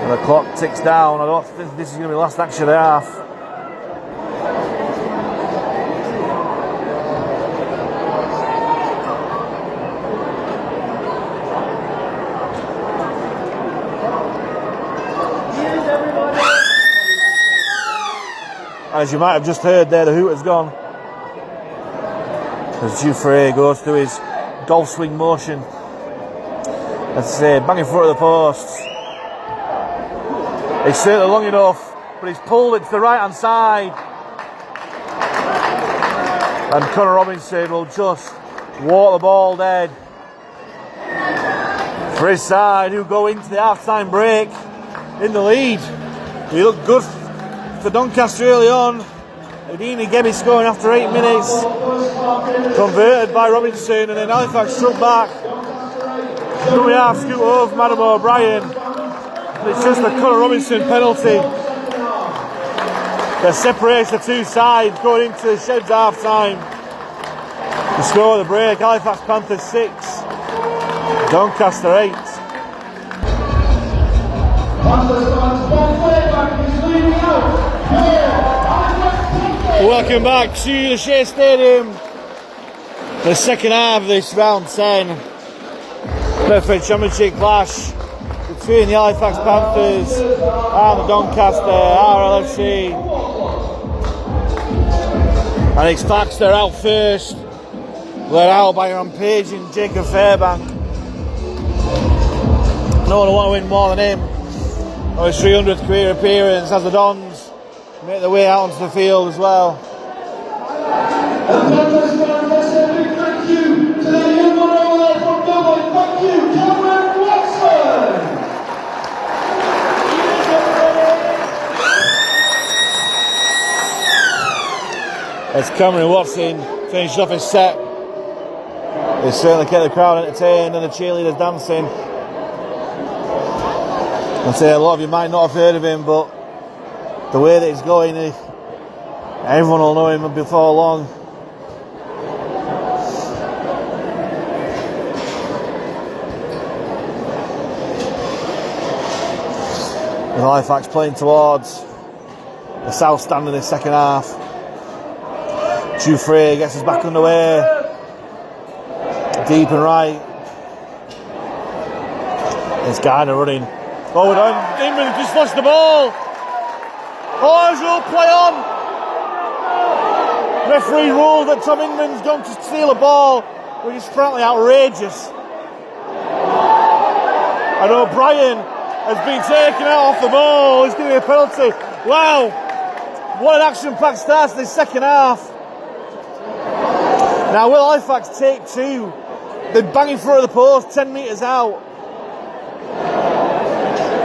And the clock ticks down. I don't think this is going to be the last action of the half. As you might have just heard there, the hoot has gone. As Dufresne goes through his golf swing motion. Let's say, banging foot of the posts. It's certainly long enough, but he's pulled it to the right hand side. And Connor Robinson will just walk the ball dead. For his side, who go into the half-time break in the lead. He looked good for Doncaster early on. Houdini Gebby scoring after 8 minutes. Converted by Robinson, and then Halifax struck back. We have scoot over Adam O'Brien. It's just a Connor Robinson penalty that separates the two sides going into the Sheds half time. The score of the break, Halifax Panthers 6, Doncaster 8. Welcome back to the Shay Stadium. The second half of this round 10 Betfred Championship clash between the Halifax Panthers and the Doncaster RLFC. And it's Baxter out first, led out by rampaging Jacob Fairbank. No one will want to win more than him on his 300th career appearance as the Dons make their way out onto the field as well. Thank you to the young one over there from Dublin. Thank you, Cameron Watson. As Cameron Watson finished off his set, he certainly kept the crowd entertained and the cheerleaders dancing. I'd say a lot of you might not have heard of him, but the way that he's going, everyone will know him before long. With Halifax playing towards the south stand in the second half. Dufresne gets us back underway. Deep and right. It's Gardner running. Oh, Inman just lost the ball. Oh, will play on. Referee ruled that Tom Inman's gone to steal a ball, which is frankly outrageous. And O'Brien has been taken out off the ball. He's going to be a penalty. Wow. What an action-packed start to this second half. Now, will Halifax take two? They're banging front of the post, 10 metres out.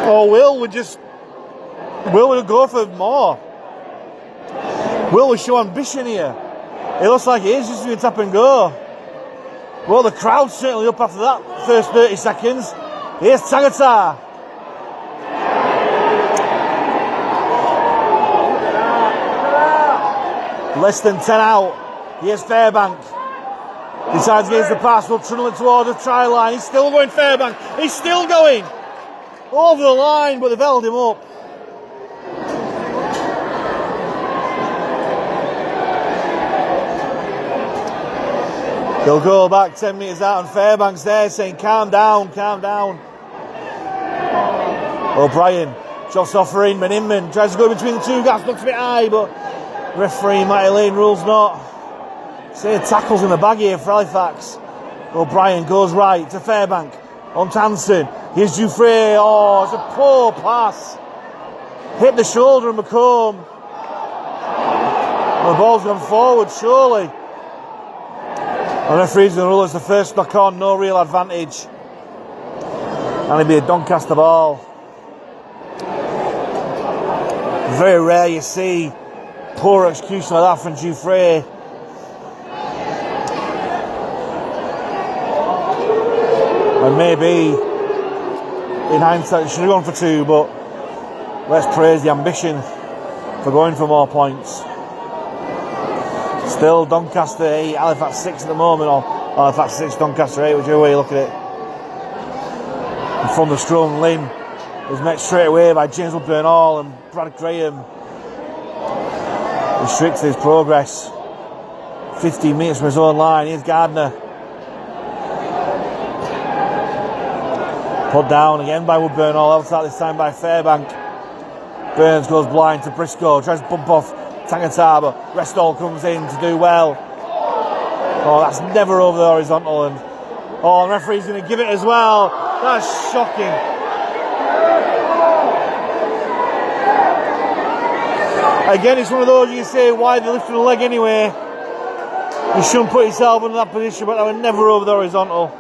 Or will we go for more? Will we show ambition here? It looks like it is just going to tap and go. Well, the crowd's certainly up after that first 30 seconds. Here's Tagata. Less than 10 out. Here's Fairbank. Decides against the pass. Will trundle it towards the try line. He's still going, Fairbank. He's still going. Over the line, but they've held him up. They'll go back 10 metres out, and Fairbank's there saying, calm down, calm down. O'Brien drops off for Inman. Inman tries to go between the two gaps, looks a bit high, but referee Matty Lane rules not. Say tackles in the bag here for Halifax. O'Brien goes right to Fairbank. On Tanson. Here's Dufresne. Oh, it's a poor pass. Hit the shoulder of McComb. The ball's gone forward, surely. The referee's going to rule as the first knock on, no real advantage. And it'll be a Doncaster ball. Very rare you see poor execution like that from Dufresne. And maybe, in hindsight, should have gone for two, but let's praise the ambition for going for more points. Still Doncaster 8, Halifax 6 at the moment, or Halifax 6, Doncaster 8, whichever way you look at it. And from the scrum, Lynn was met straight away by James Woodburn-Hall, and Brad Graham restricts his progress. 15 metres from his own line. Here's Gardner. Put down again by Woodburn-Hall, outside this time by Fairbank. Burns goes blind to Briscoe, tries to bump off Tangata, but Restall comes in to do well. Oh, that's never over the horizontal, and the referee's going to give it as well. That's shocking. Again, it's one of those you say, why are they lifting the leg anyway? You shouldn't put yourself in that position, but they were never over the horizontal.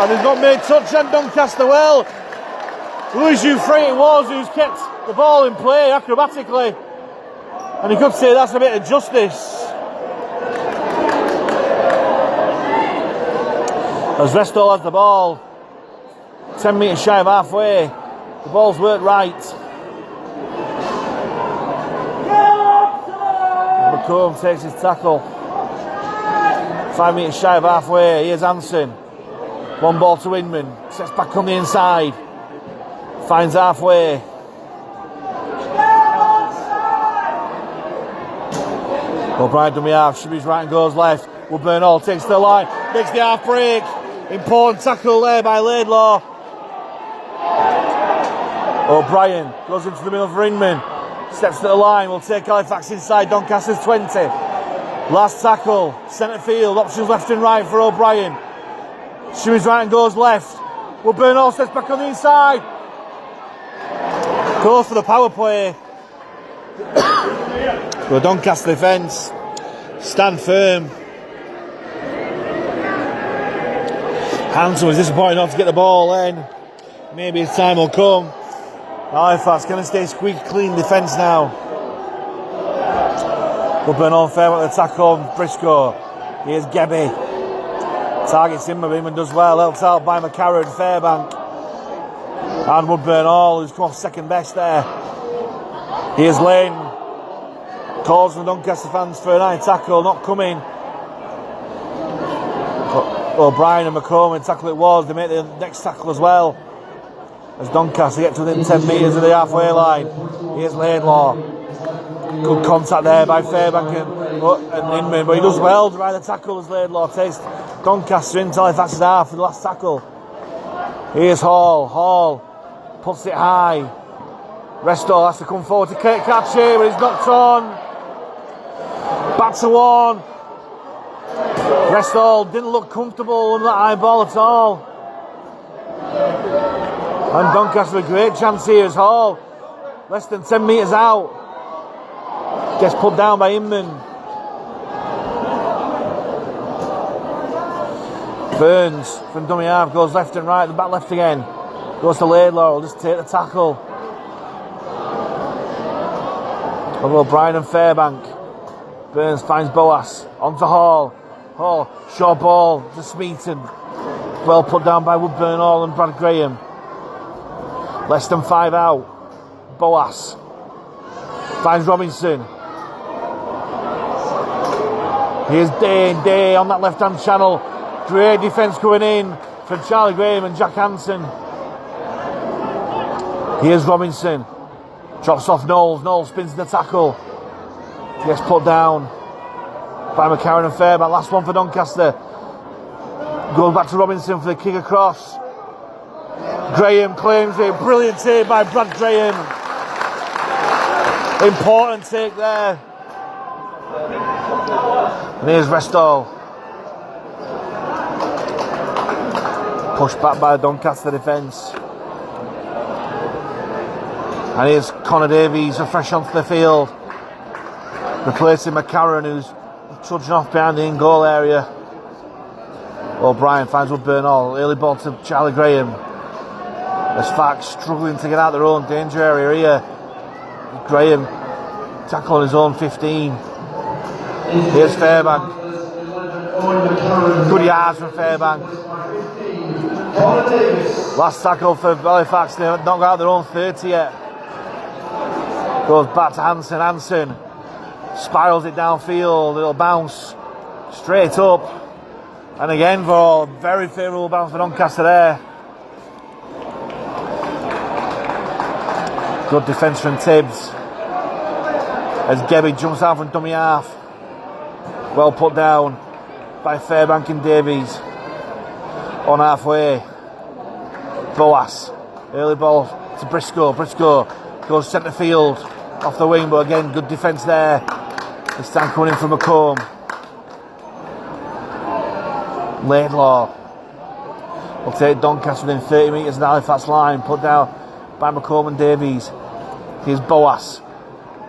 And he's not made touch on Doncaster well. Louis Jouffret it was who's kept the ball in play acrobatically. And you could say that's a bit of justice. As Restall has the ball, 10 metres shy of halfway. The ball's worked right. McComb takes his tackle. 5 metres shy of halfway. Here's Hansen. One ball to Inman. Sets back on the inside. Finds halfway. O'Brien dummy half. Shibby's right and goes left. Woodburn-Hall takes the line. Makes the half break. Important tackle there by Laidlaw. O'Brien goes into the middle for Inman. Steps to the line. Will take Halifax inside Doncaster's 20. Last tackle. Centre field. Options left and right for O'Brien. Shibby's right and goes left. Woodburn-Hall steps back on the inside. Goes for the power play. The Doncaster defence stand firm. Hansen was disappointed not to get the ball then. Maybe his time will come. Halifax going to stay squeaky clean defence now. Woodburn-Hall fair with the tackle on Briscoe. Here's Gebby. Targets him, but Inman does well. Helped out by McCarran, Fairbank. And Woodburn-Hall, who's come off second best there. Here's Lane. Calls for the Doncaster fans for a night tackle, not coming. O'Brien and McCormick tackle it was. They make the next tackle as well. As Doncaster get to within 10 metres of the halfway line. Here's Laidlaw. Good contact there by Fairbank and Inman, but he does well to ride the tackle as Laidlaw takes Doncaster into Halifax's half for the last tackle. Here's Hall. Hall puts it high. Restall has to come forward to catch it, but he's knocked on. Back to one. Restall didn't look comfortable under that high ball at all. And Doncaster with a great chance here as Hall, less than 10 metres out, gets put down by Inman. Burns from dummy half goes left and right, the back left again. Goes to Laidlaw, will just take the tackle. Of O'Brien and Fairbank. Burns finds Boas. Onto Hall. Hall, short ball to Smeaton. Well put down by Woodburn-Hall and Brad Graham. Less than 5 out. Boas finds Robinson. Here's Day on that left hand channel. Great defence going in from Charlie Graham and Jack Hansen. Here's Robinson. Drops off Knowles. Knowles spins the tackle. Gets put down by McCarran and Fairbank. Last one for Doncaster. Goes back to Robinson for the kick across. Graham claims it. Brilliant take by Brad Graham. Important take there. And here's Restall. Pushed back by the Doncaster defence. And here's Connor Davies fresh onto the field, replacing McCarran, who's trudging off behind the in-goal area. O'Brien finds Woodburn-Hall. Early ball to Charlie Graham. As Fax struggling to get out their own danger area here. Graham tackle on his own 15. Here's Fairbank. Good yards from Fairbank. Last tackle for Halifax. They've not got out their own 30 yet. Goes back to Hansen. Hansen spirals it downfield, little bounce straight up, and again for a very favourable bounce for Doncaster there. Good defence from Tibbs as Gebby jumps out from dummy half. Well put down by Fairbank and Davies. On halfway, Boas, early ball to Briscoe. Briscoe goes centre field off the wing, but again good defence there. This time coming in from McComb. Laidlaw will take Doncaster within 30 metres of the Halifax line, put down by McComb and Davies. Here's Boas,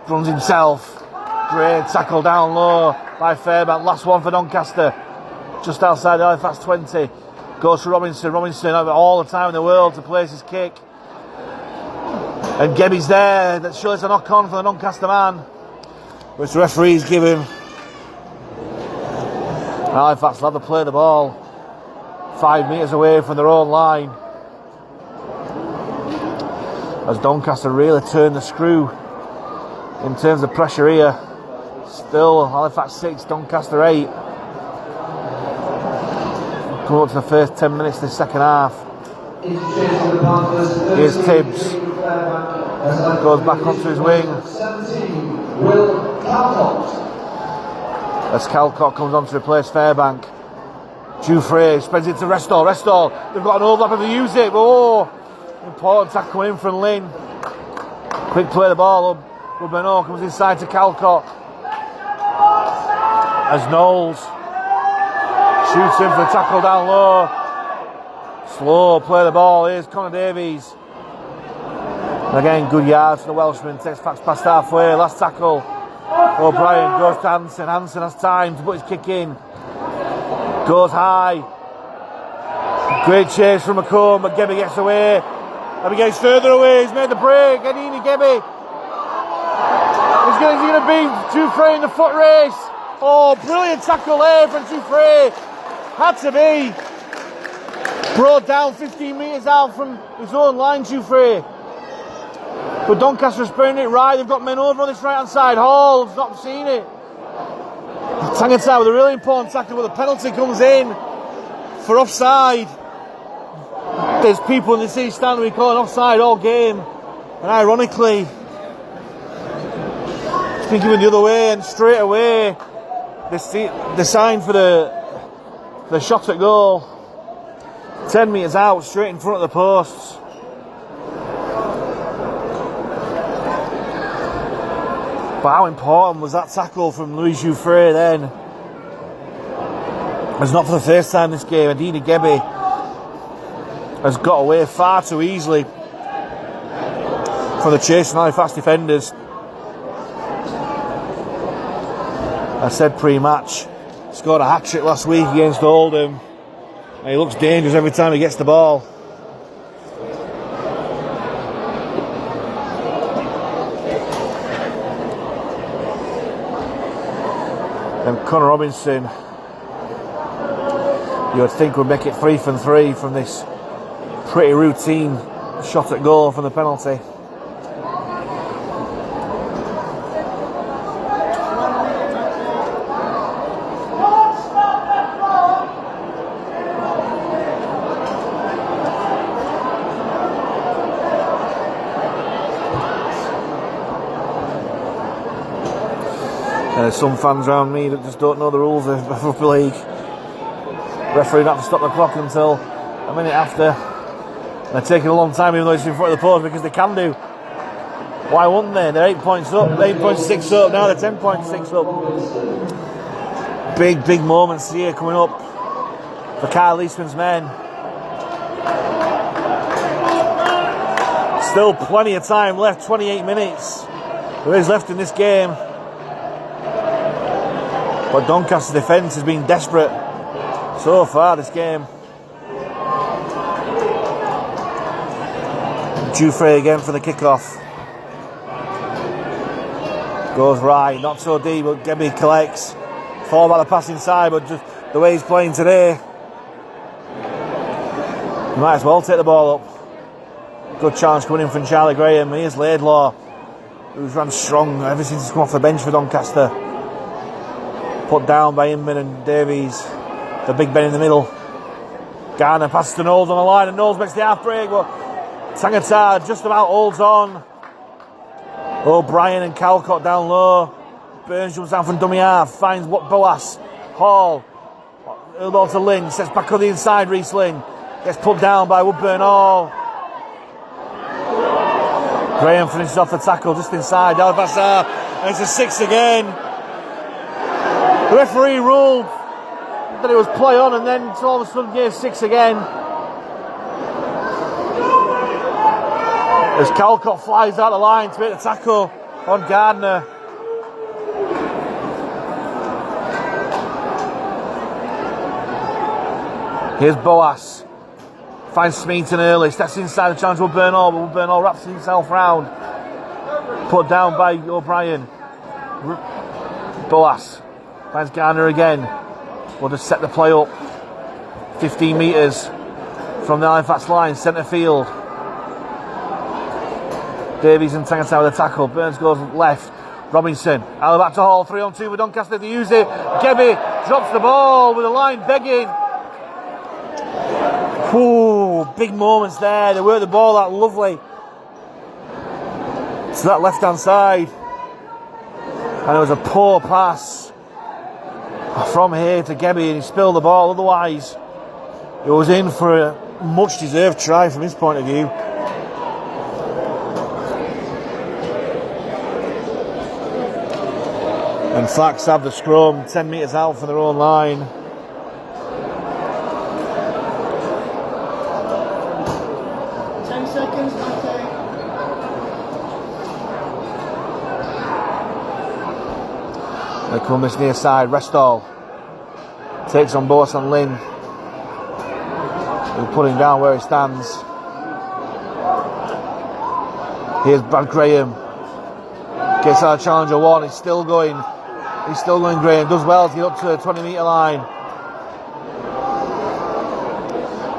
runs himself, great tackle down low by Fairbank. Last one for Doncaster, just outside the Halifax 20. Goes to Robinson. Robinson having all the time in the world to place his kick. And Gebby's there. That shows a knock on for the Doncaster man, which the referee's given. Halifax will have to play the ball 5 metres away from their own line, as Doncaster really turned the screw in terms of pressure here. Still Halifax 6, Doncaster 8. Coming up to the first 10 minutes of the second half. Here's Tibbs. Goes back onto his wing. As Calcott comes on to replace Fairbank. Jouffre spreads it to Restall. Restall, they've got an overlap if they use it. Oh, important tackle coming in from Lynn. Quick play the ball up. Rubino comes inside to Calcott. As Knowles shoots in for a tackle down low. Slow play the ball. Here's Connor Davies. And again, good yards for the Welshman. Takes facts past halfway. Last tackle. O'Brien goes to Hansen. Hansen has time to put his kick in. Goes high. Great chase from McComb, but Gebby gets away. And he gets further away. He's made the break. Edini Gebby. He's going to beat Jouffre in the foot race. Oh, brilliant tackle there from Jouffre. Had to be. Brought down 15 metres out from his own line, Jouffre. But Doncaster spurring it right. They've got men over on this right hand side. Hall's not seen it. Tangentai with a really important tackle, but the penalty comes in for offside. There's people in the city stand we call it offside all game, and ironically it's been given the other way, and straight away the sign for the shot at goal. 10 metres out, straight in front of the posts. But how important was that tackle from Louis Jouffre then? It's not for the first time this game. Edini Gebby has got away far too easily from the chasing Halifax defenders. I said pre-match, scored a hat-trick last week against Oldham, and he looks dangerous every time he gets the ball. And Connor Robinson, you would think would make it 3 from 3 from this pretty routine shot at goal from the penalty. There's some fans around me that just don't know the rules of Rugby League. Referee don't have to stop the clock until a minute after. They're taking a long time even though it's in front of the post, because they can do. Why wouldn't they? They're 8 points up, 8.6 up, now they're 10.6 up. Big moments here coming up for Kyle Eastman's men. Still plenty of time left, 28 minutes. There is left in this game. But Doncaster's defence has been desperate so far this game. Jouffre again for the kickoff. Goes right, not so deep, but Gebby collects. Fall back the pass inside, but just the way he's playing today, he might as well take the ball up. Good challenge coming in from Charlie Graham. Here's Laidlaw. who's ran strong ever since he's come off the bench for Doncaster. Put down by Inman and Davies. The big Ben in the middle. Garner passes to Knowles on the line, and Knowles makes the half break, but Tangata just about holds on. O'Brien and Calcott down low. Burns jumps down from dummy half, finds what Boas. Hall. Ball to Lynn, sets back on the inside, Reece Lynn. Gets put down by Woodburn Hall. Graham finishes off the tackle just inside Halifax half, and it's a 6 again. The referee ruled that it was play on, and then all of a sudden gave 6 again. As Calcott flies out the line to make the tackle on Gardner. Here's Boas. Finds Smeaton early, steps inside the challenge Woodburn Hall, but Woodburn Hall wraps himself round. Put down by O'Brien. Boas finds Garner again. Will just set the play up. 15 metres from the Halifax line, centre field. Davies and Tangata with a tackle. Burns goes left. Robinson. Out back to Hall. 3-on-2 with Doncaster to use it. Gebby drops the ball with the line begging. Ooh, big moments there. They work the ball out lovely to that left hand side. And it was a poor pass from here to Gebby, and he spilled the ball. Otherwise, it was in for a much deserved try from his point of view. And Flax have the scrum 10 metres out from their own line. They come this near side. Restall takes on Boas and Lynn. He'll put him down where he stands. Here's Brad Graham. Gets our challenger one. He's still going. He's still going, Graham. Does well to get up to the 20 metre line.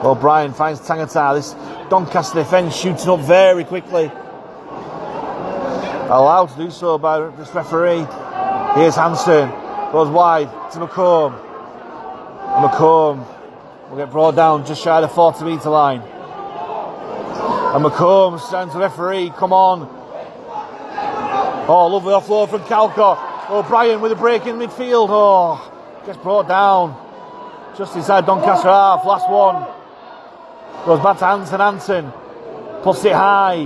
O'Brien finds Tangata. This Doncaster defence shooting up very quickly. Allowed to do so by this referee. Here's Hanson. Goes wide to McComb. McComb will get brought down just shy of the 40 metre line. And McComb stands to the referee. Come on. Oh, lovely offload from Calcott. O'Brien with a break in midfield. Oh, gets brought down just inside Doncaster half. Last one. Goes back to Hanson. Puts it high.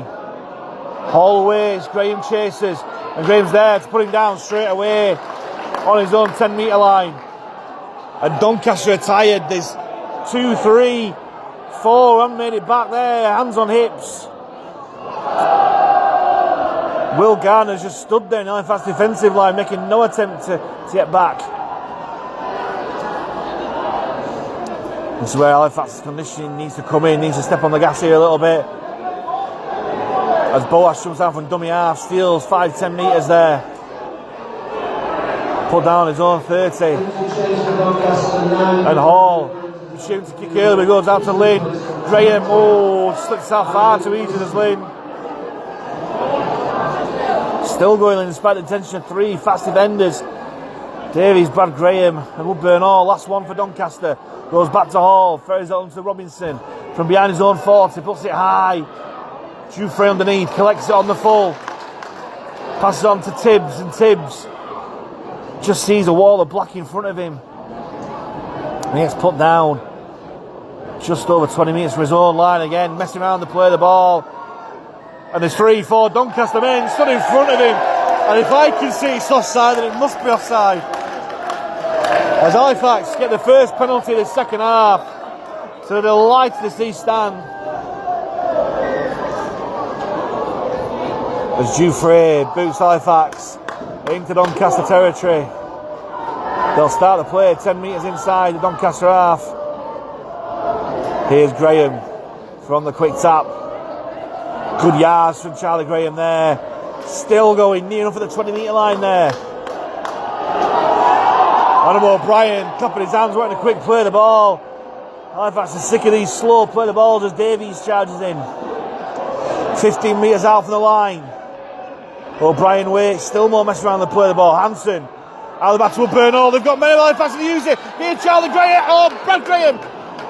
Hall waits. Graham chases. And Graham's there to put him down straight away on his own 10 metre line. And Doncaster are tired. There's 2, 3, 4. Haven't made it back there. Hands on hips. Will Garner's just stood there in the Halifax defensive line, making no attempt to get back. This is where Halifax's conditioning needs to come in, needs to step on the gas here a little bit. As Boas jumps down from dummy half, steals 5-10 metres there. Put down his own 30. And Hall shoots to kick early, but he goes out to Lynn. Graham, slips out far too easy as Lynn. Still going in despite the intention of 3 fast defenders. Davies, Brad Graham and Woodburn Hall. Last one for Doncaster. Goes back to Hall, ferries it on to Robinson. From behind his own 40, puts it high. Jufrey underneath, collects it on the full. Passes on to Tibbs, and Tibbs just sees a wall of black in front of him. And he gets put down just over 20 metres from his own line again, messing around to play the ball. And there's 3, 4 Doncaster men stood in front of him. And if I can see it's offside, then it must be offside. As Halifax get the first penalty of the second half, to the delight of the Sea stand. As Jufrey boots Halifax into Doncaster territory. They'll start the play 10 metres inside the Doncaster half. Here's Graham from the quick tap. Good yards from Charlie Graham there. Still going near enough at the 20 metre line there. Adam O'Brien clapping his hands, wanting a quick play the ball. Halifax is sick of these slow play the balls as Davies charges in. 15 metres out from the line. O'Brien waits, still more messing around the play of the ball. Hansen, out of the back to Bernal. They've got many life passes to use it. Here, Charlie Graham. Oh, Brad Graham.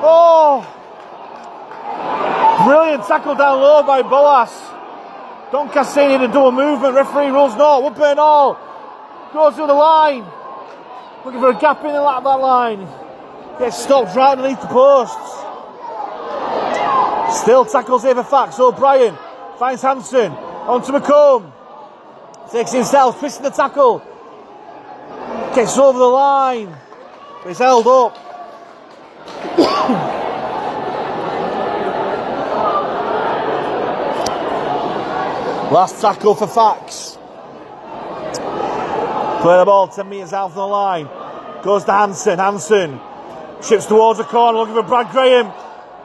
Oh, brilliant tackle down low by Boas. Doncaster needed a double movement. Referee rules no. Bernal goes through the line, looking for a gap in that line. Gets stopped right underneath the posts. Still tackles here for Fax. O'Brien finds Hansen. On to McComb. Takes himself, twisting the tackle. Gets over the line. But it's held up. Last tackle for Fax. Play the ball 10 metres out from the line. Goes to Hansen. Hansen chips towards the corner, looking for Brad Graham.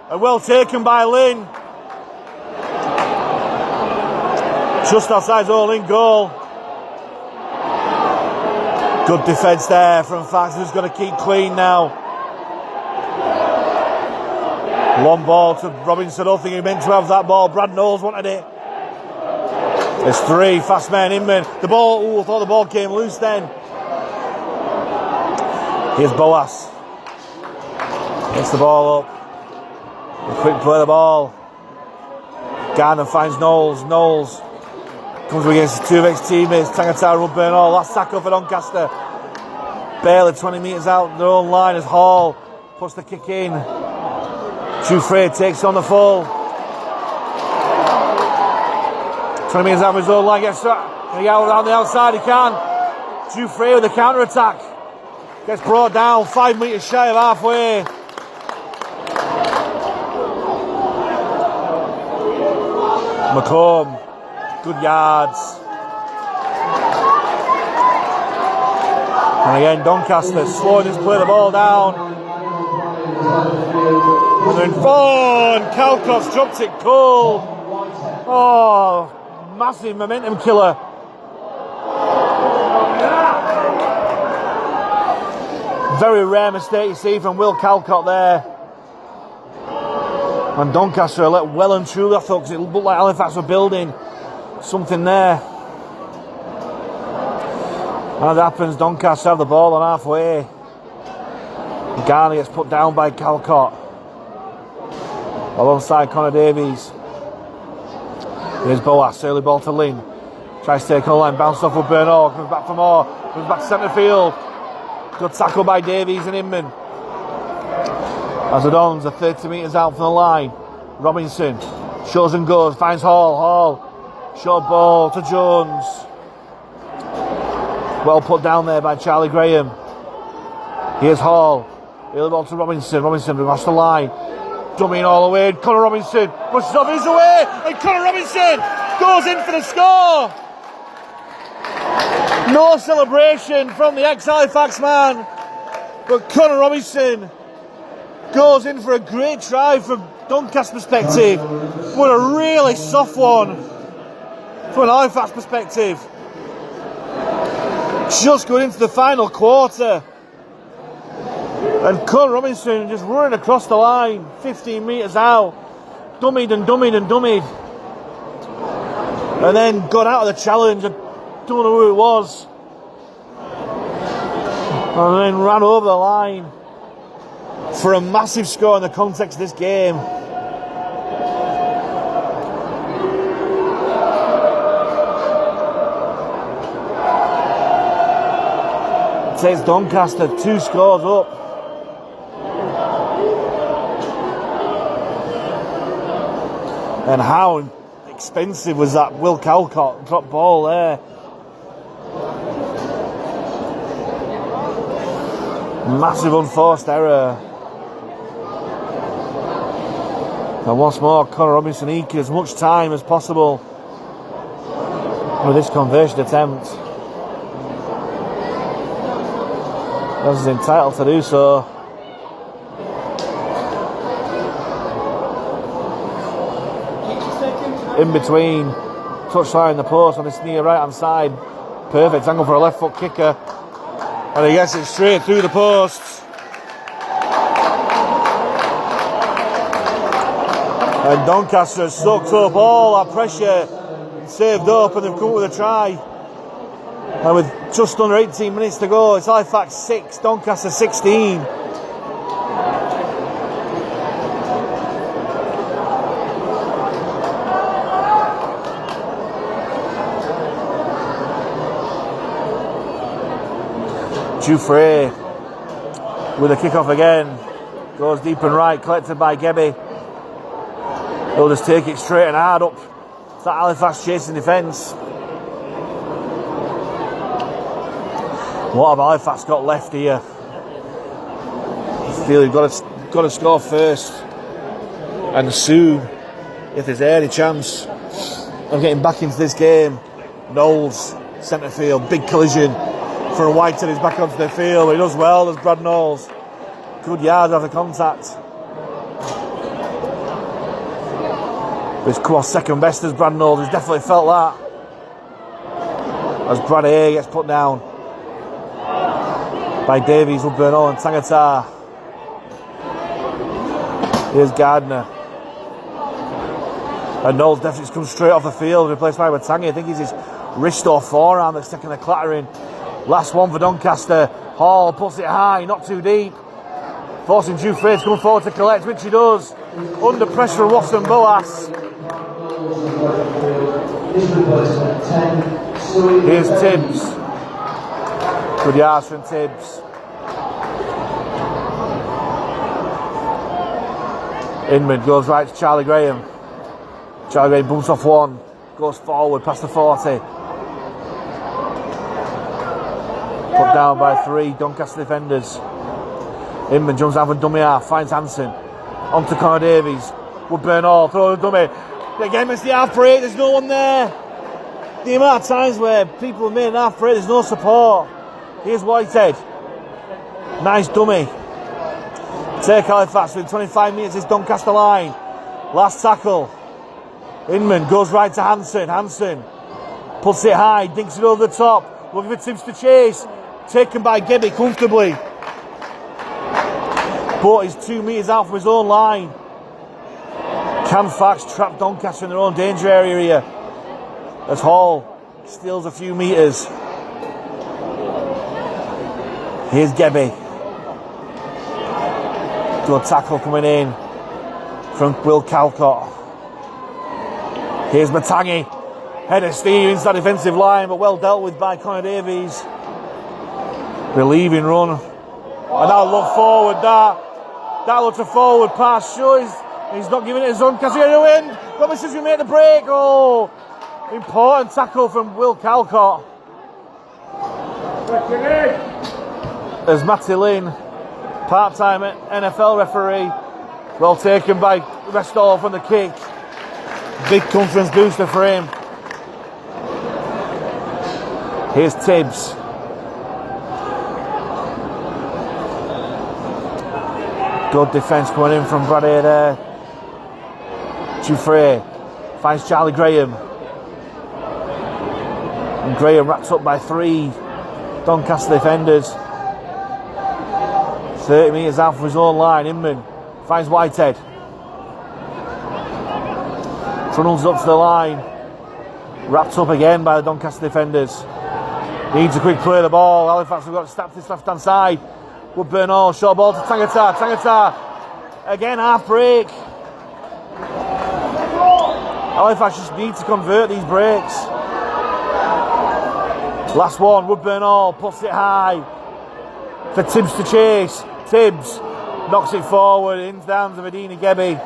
And well taken by Lynn. Just outside his own in goal. Good defence there from Fax, who's going to keep clean now. Long ball to Robinson. I don't think he meant to have that ball. Brad Knowles wanted it. There's 3 fast men in men. The ball, I thought the ball came loose then. Here's Boas. Gets the ball up. A quick play the ball. Garner finds Knowles. Knowles comes up against his 2 of his teammates. Tangatara Bernal. Last tackle for Doncaster. Barely 20 metres out their own line as Hall puts the kick in. Jouffre takes on the full. 20 metres out of his own line. Gets out around the outside. He can. Jouffre with the counter attack. Gets brought down 5 metres shy of halfway. McComb, good yards. And again, Doncaster slowing his play the ball down. And then Calcott's dropped it cold. Oh, massive momentum killer. Very rare mistake you see from Will Calcott there. And Doncaster let well and truly, I thought, because it looked like Halifax were building something there. And as it happens, Doncaster have the ball on halfway. Garner gets put down by Calcott. Alongside Connor Davies. Here's Boas, early ball to Lynn. Tries to take on the line, bounce off with Bernal, comes back for more, comes back to centre field. Good tackle by Davies and Inman. As the Dons are 30 metres out from the line. Robinson shows and goes, finds Hall. Hall, short ball to Jones. Well put down there by Charlie Graham. Here's Hall. Early ball to Robinson. Robinson across the line. Dummying all the way. Connor Robinson pushes off his away. And Connor Robinson goes in for the score. No celebration from the ex-Halifax man. But Connor Robinson goes in for a great try from Doncaster's perspective, but a really soft one from an Halifax perspective. Just going into the final quarter, and Connor Robinson just running across the line, 15 metres out, dummied and dummied and dummied, and then got out of the challenge. I don't know who it was, and then ran over the line for a massive score in the context of this game. It takes Doncaster 2 scores up. And how expensive was that Will Calcott drop ball there? Massive unforced error. And once more, Connor Robinson eking as much time as possible with this conversion attempt, as he's entitled to do so. In between touchline and the post on his near right hand side. Perfect angle for a left foot kicker. And he gets it straight through the posts. And Doncaster has soaked up all that pressure saved up, and they've come up with a try. And with just under 18 minutes to go, it's Halifax 6, Doncaster 16. Dufresne with a kickoff again. Goes deep and right, collected by Gebby. He'll just take it straight and hard up. It's that Halifax chasing defence. What have Halifax got left here? I feel you've got to score first and soon if there's any chance of getting back into this game. Knowles, centre field, big collision for Whitehead. He's back onto the field. He does well, does Brad Knowles. Good yards after contact. But he's come off second best as Brad Knowles. He's definitely felt that. As Brad A gets put down by Davies, Woodburn and Tangata. Here's Gardner. And Knowles definitely comes straight off the field, replaced by Watangi. I think it's his wrist or forearm that's taking the clattering. Last one for Doncaster. Hall puts it high, not too deep. Forcing Dufresne to come forward to collect, which he does. Under pressure from Watson Boas. Here's Tibbs. Good yards from Tibbs. Inman goes right to Charlie Graham. Charlie Graham bumps off one. Goes forward past the 40. Put down by 3 Doncaster defenders. Inman jumps out for dummy half, finds Hansen. On to Connor Davies. Woodburn Hall, throw the dummy. Again, it's the half parade, there's no one there. The amount of times where people have made an half parade, there's no support. Here's Whitehead. Nice dummy. Take Halifax with 25 metres, this Doncaster line. Last tackle. Inman goes right to Hansen. Hansen puts it high, dinks it over the top. Looking for Tibbs to chase. Taken by Gebby comfortably. But he's 2 metres out from his own line. Can Fax trap Doncaster in their own danger area here? As Hall steals a few metres. Here's Gebby. Good tackle coming in from Will Calcott. Here's Matangi. Head of steam into that defensive line, but well dealt with by Connor Davies. Relieving run. And that'll look forward, that looks a forward pass. Sure, he's not giving it his own. Because he's going to win. Robinson will make the break. Oh, important tackle from Will Calcott. As Matty Lynn, part-time NFL referee, well taken by Restall from the kick. Big confidence booster for him. Here's Tibbs. Good defence coming in from Brad A there. Dufresne finds Charlie Graham. And Graham wraps up by 3 Doncaster defenders. 30 metres out from his own line. Inman finds Whitehead. Funnels up to the line. Wrapped up again by the Doncaster defenders. Needs a quick play of the ball. Halifax have got to step to this left hand side. Woodburn Hall, short ball to Tangata. Tangata again, half break. Halifax just need to convert these breaks. Last one, Woodburn Hall puts it high for Tibbs to chase. Tibbs knocks it forward into the hands of Adina Gebby.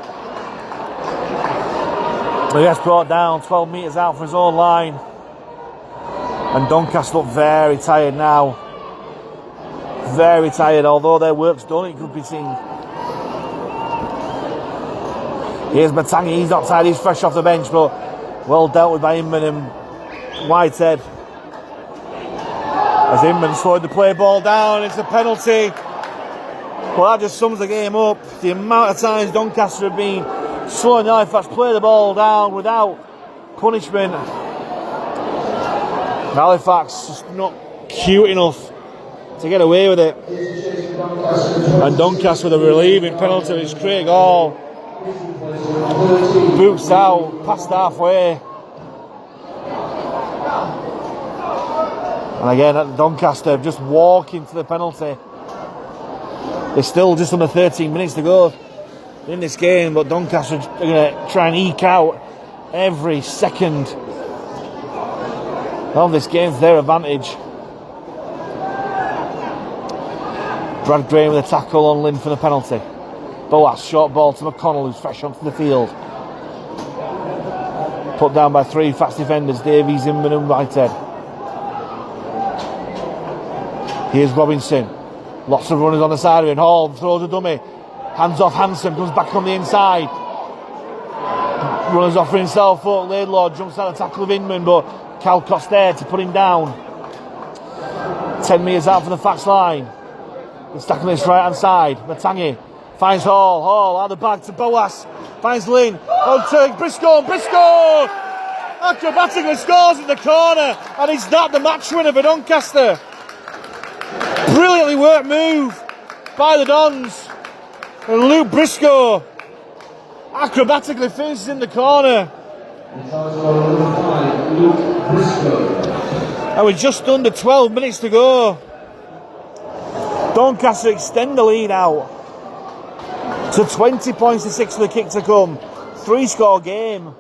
He gets brought down 12 metres out from his own line. And Doncaster look very tired now. Very tired, although their work's done, it could be seen. Here's Matangi, he's not tired, he's fresh off the bench, but well dealt with by Inman and Whitehead. As Inman slowed the play ball down, it's a penalty. Well, that just sums the game up. The amount of times Doncaster have been slowing the Halifax play the ball down without punishment. Halifax just not cute enough to get away with it. And Doncaster with a relieving penalty, which Craig Hall boots out past halfway. And again, at Doncaster just walking to the penalty. There's still just under 13 minutes to go in this game, but Doncaster are going to try and eke out every second of this game to their advantage. Brad Graham with a tackle on Lynn for the penalty. Boas, short ball to McConnell, who's fresh onto the field. Put down by three fast defenders, Davies, Inman and Whitehead. Here's Robinson. Lots of runners on the side of him. Hall throws a dummy. Hands off Hansen, comes back on the inside. Runners offering himself up. Laidlaw jumps out the tackle of Inman, but Calcott's there to put him down. 10 metres out from the fax line. He's tackling his right hand side. Matangi finds Hall. Hall out of the bag to Boas. Finds Lynn. On to Briscoe. Briscoe acrobatically scores in the corner. And is that the match winner for Doncaster? Brilliantly worked move by the Dons. And Luke Briscoe acrobatically finishes in the corner. And with just under 12 minutes to go, Doncaster extend the lead out to 20 points to 6 for the kick to come. 3-score game.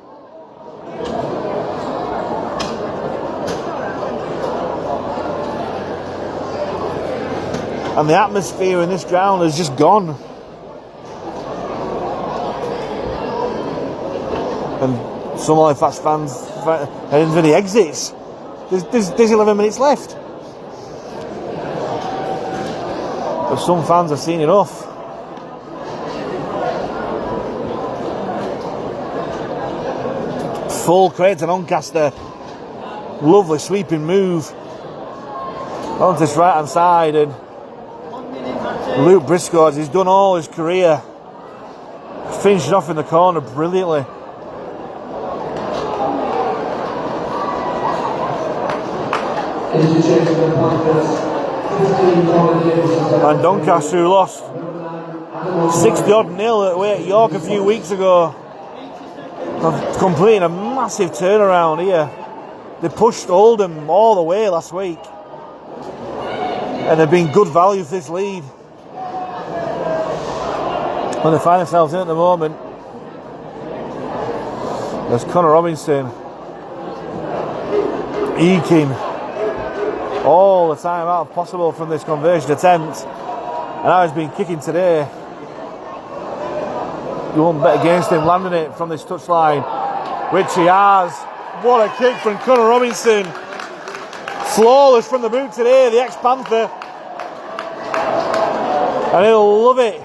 And the atmosphere in this ground has just gone. And some Halifax fans heading for the exits. There's 11 minutes left. But some fans have seen enough. Full credit to Doncaster. Lovely sweeping move onto this right hand side, and Luke Briscoe, as he's done all his career, finishing off in the corner brilliantly. And Doncaster, who lost 60-odd-0 away at York a few weeks ago, have completed a massive turnaround here. They pushed Oldham all the way last week, and they've been good value for this lead. And they find themselves in at the moment. There's Connor Robinson eking all the time out possible from this conversion attempt, and now he's been kicking today. You won't bet against him landing it from this touchline, which he has. What a kick from Connor Robinson. Flawless from the boot today, the ex-Panther. And he'll love it.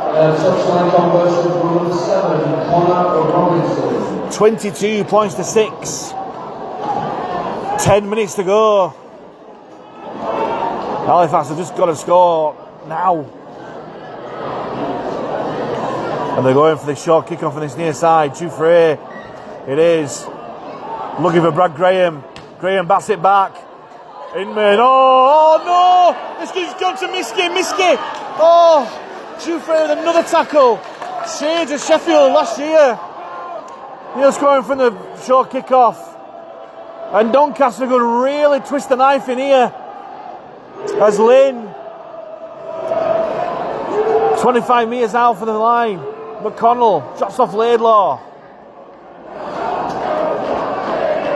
Touchline conversion from number 7, Connor Robinson. 22 points to 6. 10 minutes to go. Halifax have just got to score now. And they're going for the short kick-off on this near side. Jufrey, it is. Looking for Brad Graham. Graham bats it back. Inman, oh no! This kid's gone to Miski. Oh, Jufrey with another tackle. Shay to Sheffield last year. He's scoring from the short kick-off. And Doncaster could really twist the knife in here. As Lynn, 25 metres out for the line. McConnell drops off Laidlaw.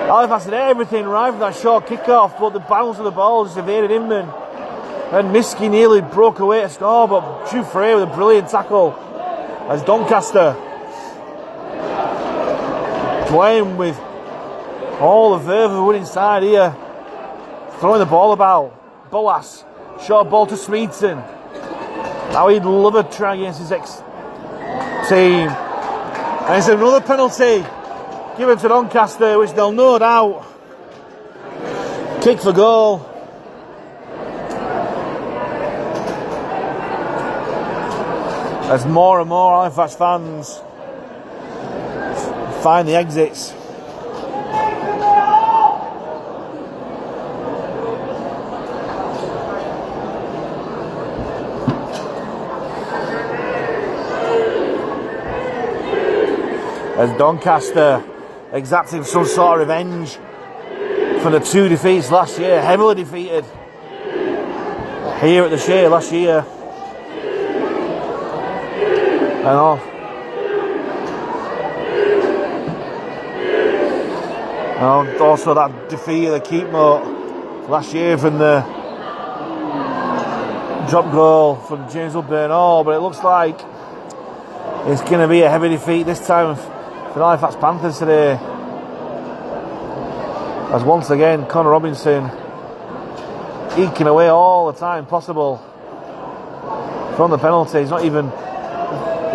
Halifax did everything right for that short kick-off, but the bounce of the ball just evaded Inman. And Miski nearly broke away to score, but Jufrey with a brilliant tackle. As Doncaster playing with all the verve of the winning side here. Throwing the ball about. Boas, short ball to Smeaton. Now he'd love a try against his ex-team. And it's another penalty given to Doncaster, which they'll no doubt kick for goal. As more and more Halifax fans find the exits. As Doncaster exacting some sort of revenge for the 2 defeats last year, heavily defeated here at the Shay last year. And also that defeat of the keep note last year from the drop goal from James Woodburn Hall, but it looks like it's going to be a heavy defeat this time for the Halifax Panthers today. As once again, Connor Robinson eking away all the time possible from the penalty. He's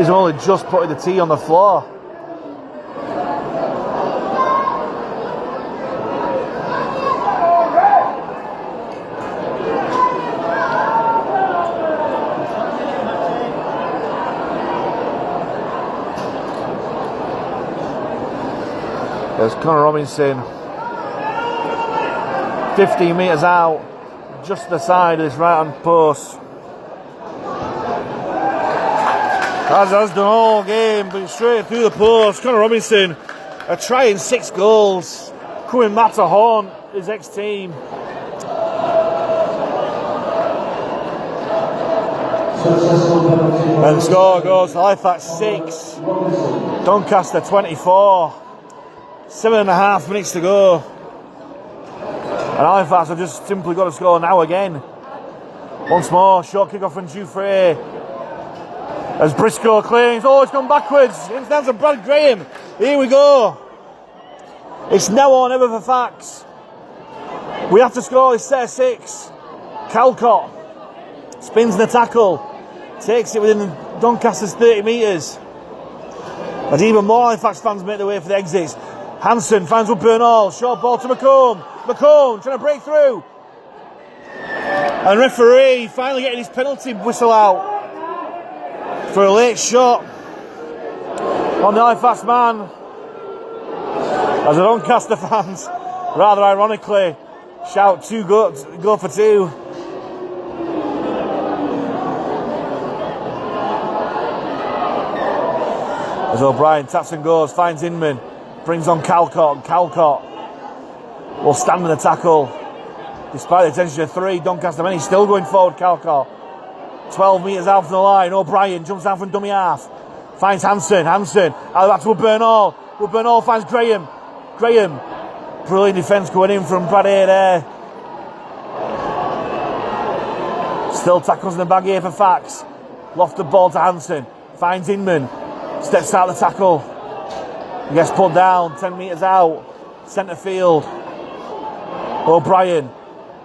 only just putting the tee on the floor. There's Connor Robinson, 15 metres out, just to the side of this right-hand post. As has done all game, but straight through the post. Connor Robinson, a try in 6 goals, coming back to haunt his ex-team. And the score goes Halifax 6, Doncaster 24. 7.5 minutes to go. And Halifax have just simply got to score now again. Once more, short kick off from Jufrey. As Briscoe claims, oh, it's gone backwards. It's down to Brad Graham. Here we go. It's now or never for Fax. We have to score this set of 6. Calcott spins the tackle, takes it within Doncaster's 30 metres. As even more Halifax fans make their way for the exits. Hansen finds Woodburn Hall, short ball to McComb. McComb trying to break through. And referee finally getting his penalty whistle out for a late shot on the Halifax man. As the Doncaster fans, rather ironically, shout go for 2. As O'Brien taps and goes, finds Inman. Brings on Calcott. Calcott will stand in the tackle. Despite the attention of 3 Doncaster men, he's still going forward, Calcott. 12 metres out from the line. O'Brien jumps down from dummy half. Finds Hansen. Hansen out the back to Woodburn Hall. Woodburn Hall finds Graham. Graham. Brilliant defence going in from Brad Hay there. Still tackles in the bag here for Fax. Lofted ball to Hansen. Finds Inman. Steps out the tackle. He gets pulled down, 10 metres out, centre field. O'Brien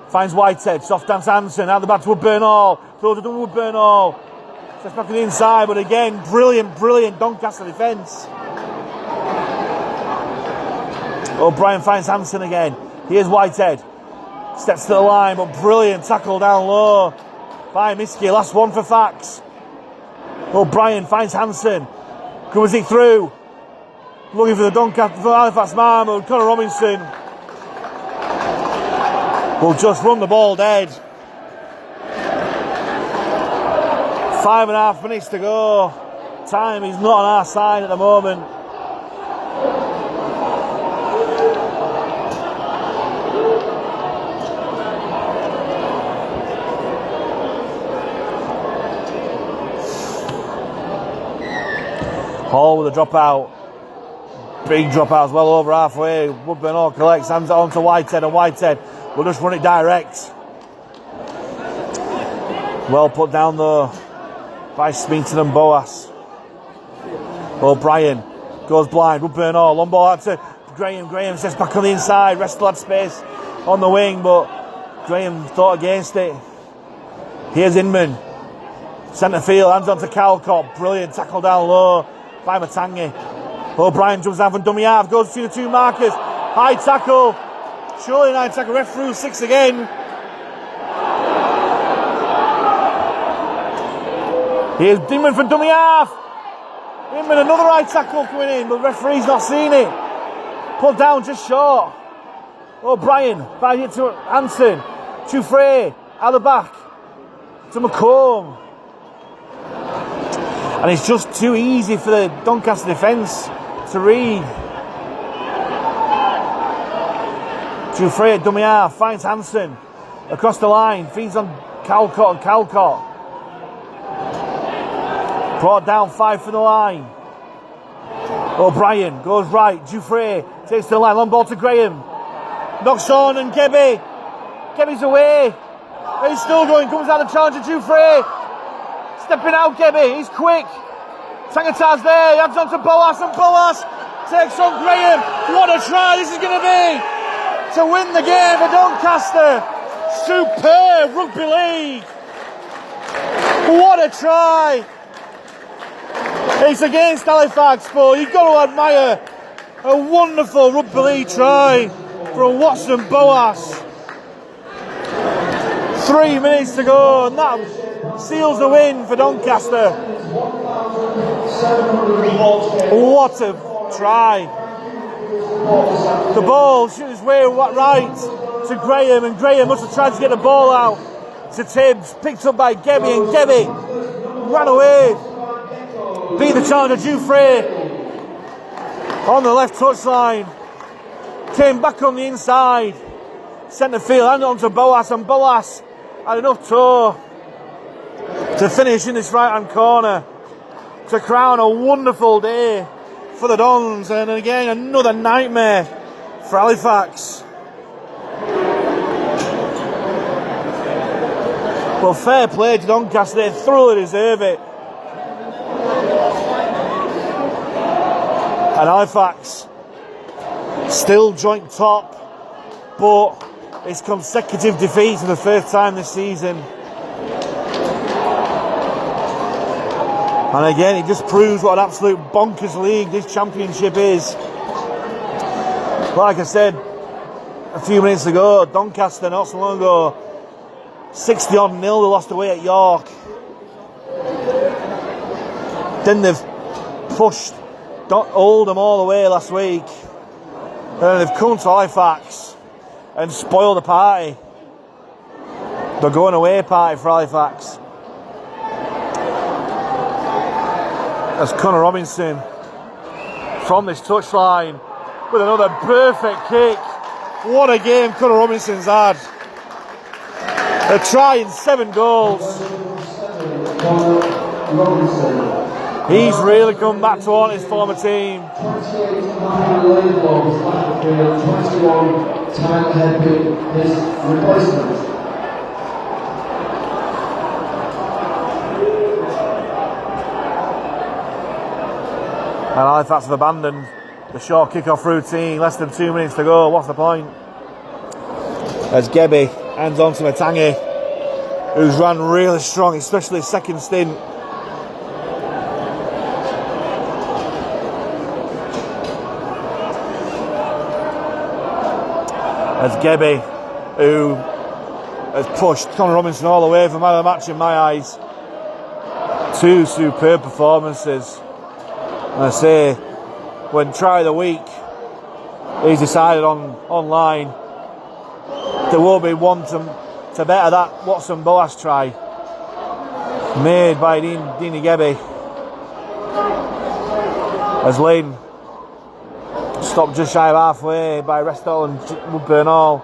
finds Whitehead, soft dance Hansen, out the back to Woodburn Hall, throws it to Woodburn Hall. Steps back to the inside, but again, brilliant Doncaster defence. O'Brien finds Hansen again. Here's Whitehead, steps to the line, but brilliant tackle down low by Miskey, last one for Fax. O'Brien finds Hansen, covers it through. Looking for the Doncaster, for Halifax man, but Connor Robinson will just run the ball dead. 5.5 minutes to go. Time is not on our side at the moment. Hall with a dropout. Big dropout as well, over halfway. Woodburn Hall collects, hands it on to Whitehead, and Whitehead will just run it direct. Well put down though by Smeaton and Boas. O'Brien goes blind. Woodburn Hall, long ball out to Graham. Graham sets back on the inside. Wrestle had space on the wing, but Graham thought against it. Here's Inman. Centre field, hands on to Calcott. Brilliant tackle down low by Matangi. O'Brien jumps down from dummy half, goes to the 2 markers. High tackle. Surely an high tackle. Ref through 6 again. Here's Inman from dummy half. Inman, another high tackle coming in, but the referee's not seen it. Pulled down just short. O'Brien finds it to Hansen. Jufrey out the back to McComb. And it's just too easy for the Doncaster defence to read. Jufrey at dummy half, finds Hansen. Across the line, feeds on Calcott and Calcott. Brought down 5 for the line. O'Brien goes right, Jufrey takes to the line, long ball to Graham. Knocks on and Gebby. Gebby's away. He's still going, comes out the challenge of Jufrey. Stepping out Gebby, he's quick. Tangatar's there, he adds on to Boas and Boas takes on Graham. What a try this is going to be to win the game for Doncaster. Superb rugby league. What a try. It's against Halifax, but you've got to admire a wonderful rugby league try from Watson Boas. 3 minutes to go, and that seals the win for Doncaster. What a try. The ball shoots his way right to Graham, and Graham must have tried to get the ball out to Tibbs, picked up by Gebby, and Gebby ran away. Beat the challenger Jufrey on the left touchline. Came back on the inside. Centre field, handed on to Boas, and Boas had enough toe to finish in this right hand corner to crown a wonderful day for the Dons, and again another nightmare for Halifax. Well, fair play to Doncaster, they thoroughly deserve it. And Halifax still joint top, but it's consecutive defeats for the first time this season. And again, it just proves what an absolute bonkers league this championship is. Like I said a few minutes ago, Doncaster not so long ago, 60-odd nil, they lost away at York. Then they've pushed Oldham all the way last week. And then they've come to Halifax and spoiled the party. The going away party for Halifax. As Connor Robinson from this touchline with another perfect kick. What a game Connor Robinson's had. A try and 7 goals. He's really come back to haunt his former team. 28 21 time had been his replacement. And Halifax have abandoned the short kick-off routine. Less than 2 minutes to go. What's the point? As Gebby hands on to Matangi, who's ran really strong, especially his second stint. As Gebby, who has pushed Connor Robinson all the way from man of the match in my eyes. 2 superb performances. And I say, when try of the week is decided online, there will be one to better that Watson Boas try made by Dini Gebby. As Lane stopped just shy of halfway by Restall and Woodburn Hall.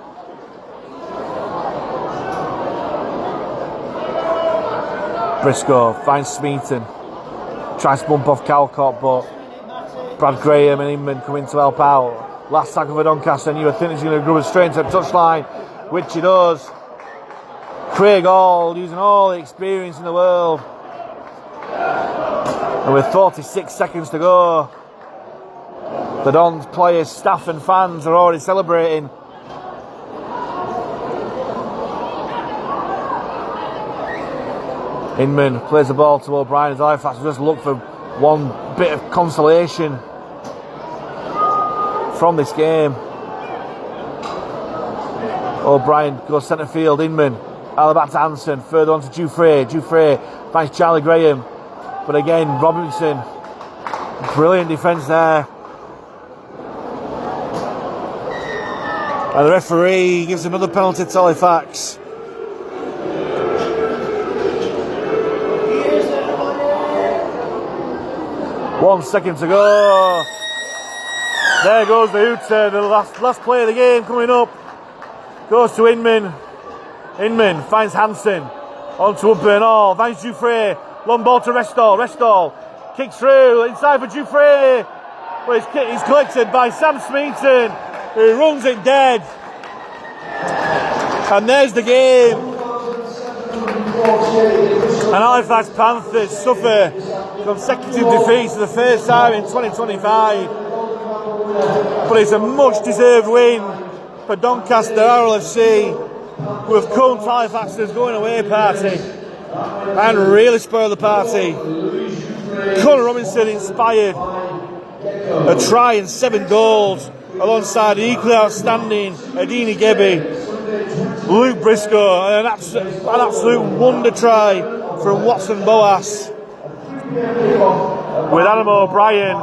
Briscoe finds Smeaton. Tries to bump off Calcott, but Brad Graham and Inman come in to help out. Last tackle for Doncaster, and you were thinking he's going to grub it straight into the touchline, which he does. Craig Hall using all the experience in the world. And with 46 seconds to go, the Dons players, staff and fans are already celebrating. Inman plays the ball to O'Brien as Halifax just look for one bit of consolation from this game. O'Brien goes centre field, Inman, out back to Hansen, further on to Jufrey. Jufrey finds Charlie Graham, but again Robinson, brilliant defence there. And the referee gives another penalty to Halifax. One second to go. There goes the hooter, the last play of the game coming up. Goes to Inman. Inman finds Hansen. On to Woodburn Hall. Finds Dufresne. Long ball to Restall. Restall kicks through. Inside for Dufresne. But he's collected by Sam Smeaton, who runs it dead. And there's the game. And Halifax Panthers suffer consecutive defeats for the first time in 2025. But it's a much deserved win for Doncaster RLFC, who have come to Halifax's going away party and really spoiled the party. Conor Robinson inspired a try and 7 goals alongside the equally outstanding Adini Gebi, Luke Briscoe, and an absolute wonder try from Watson Boas. With Adam O'Brien,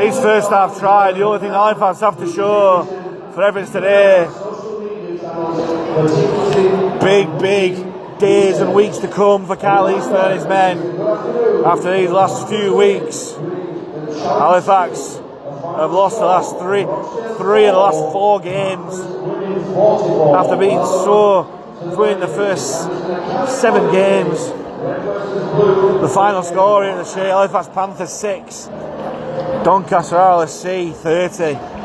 his first half try, the only thing Halifax have to show for evidence today. Big days and weeks to come for Kyle Easton and his men after these last few weeks. Halifax have lost the last three of the last 4 games after being so to win the first 7 games. The final score in the Shay, Halifax Panthers 6, Doncaster RLFC 30.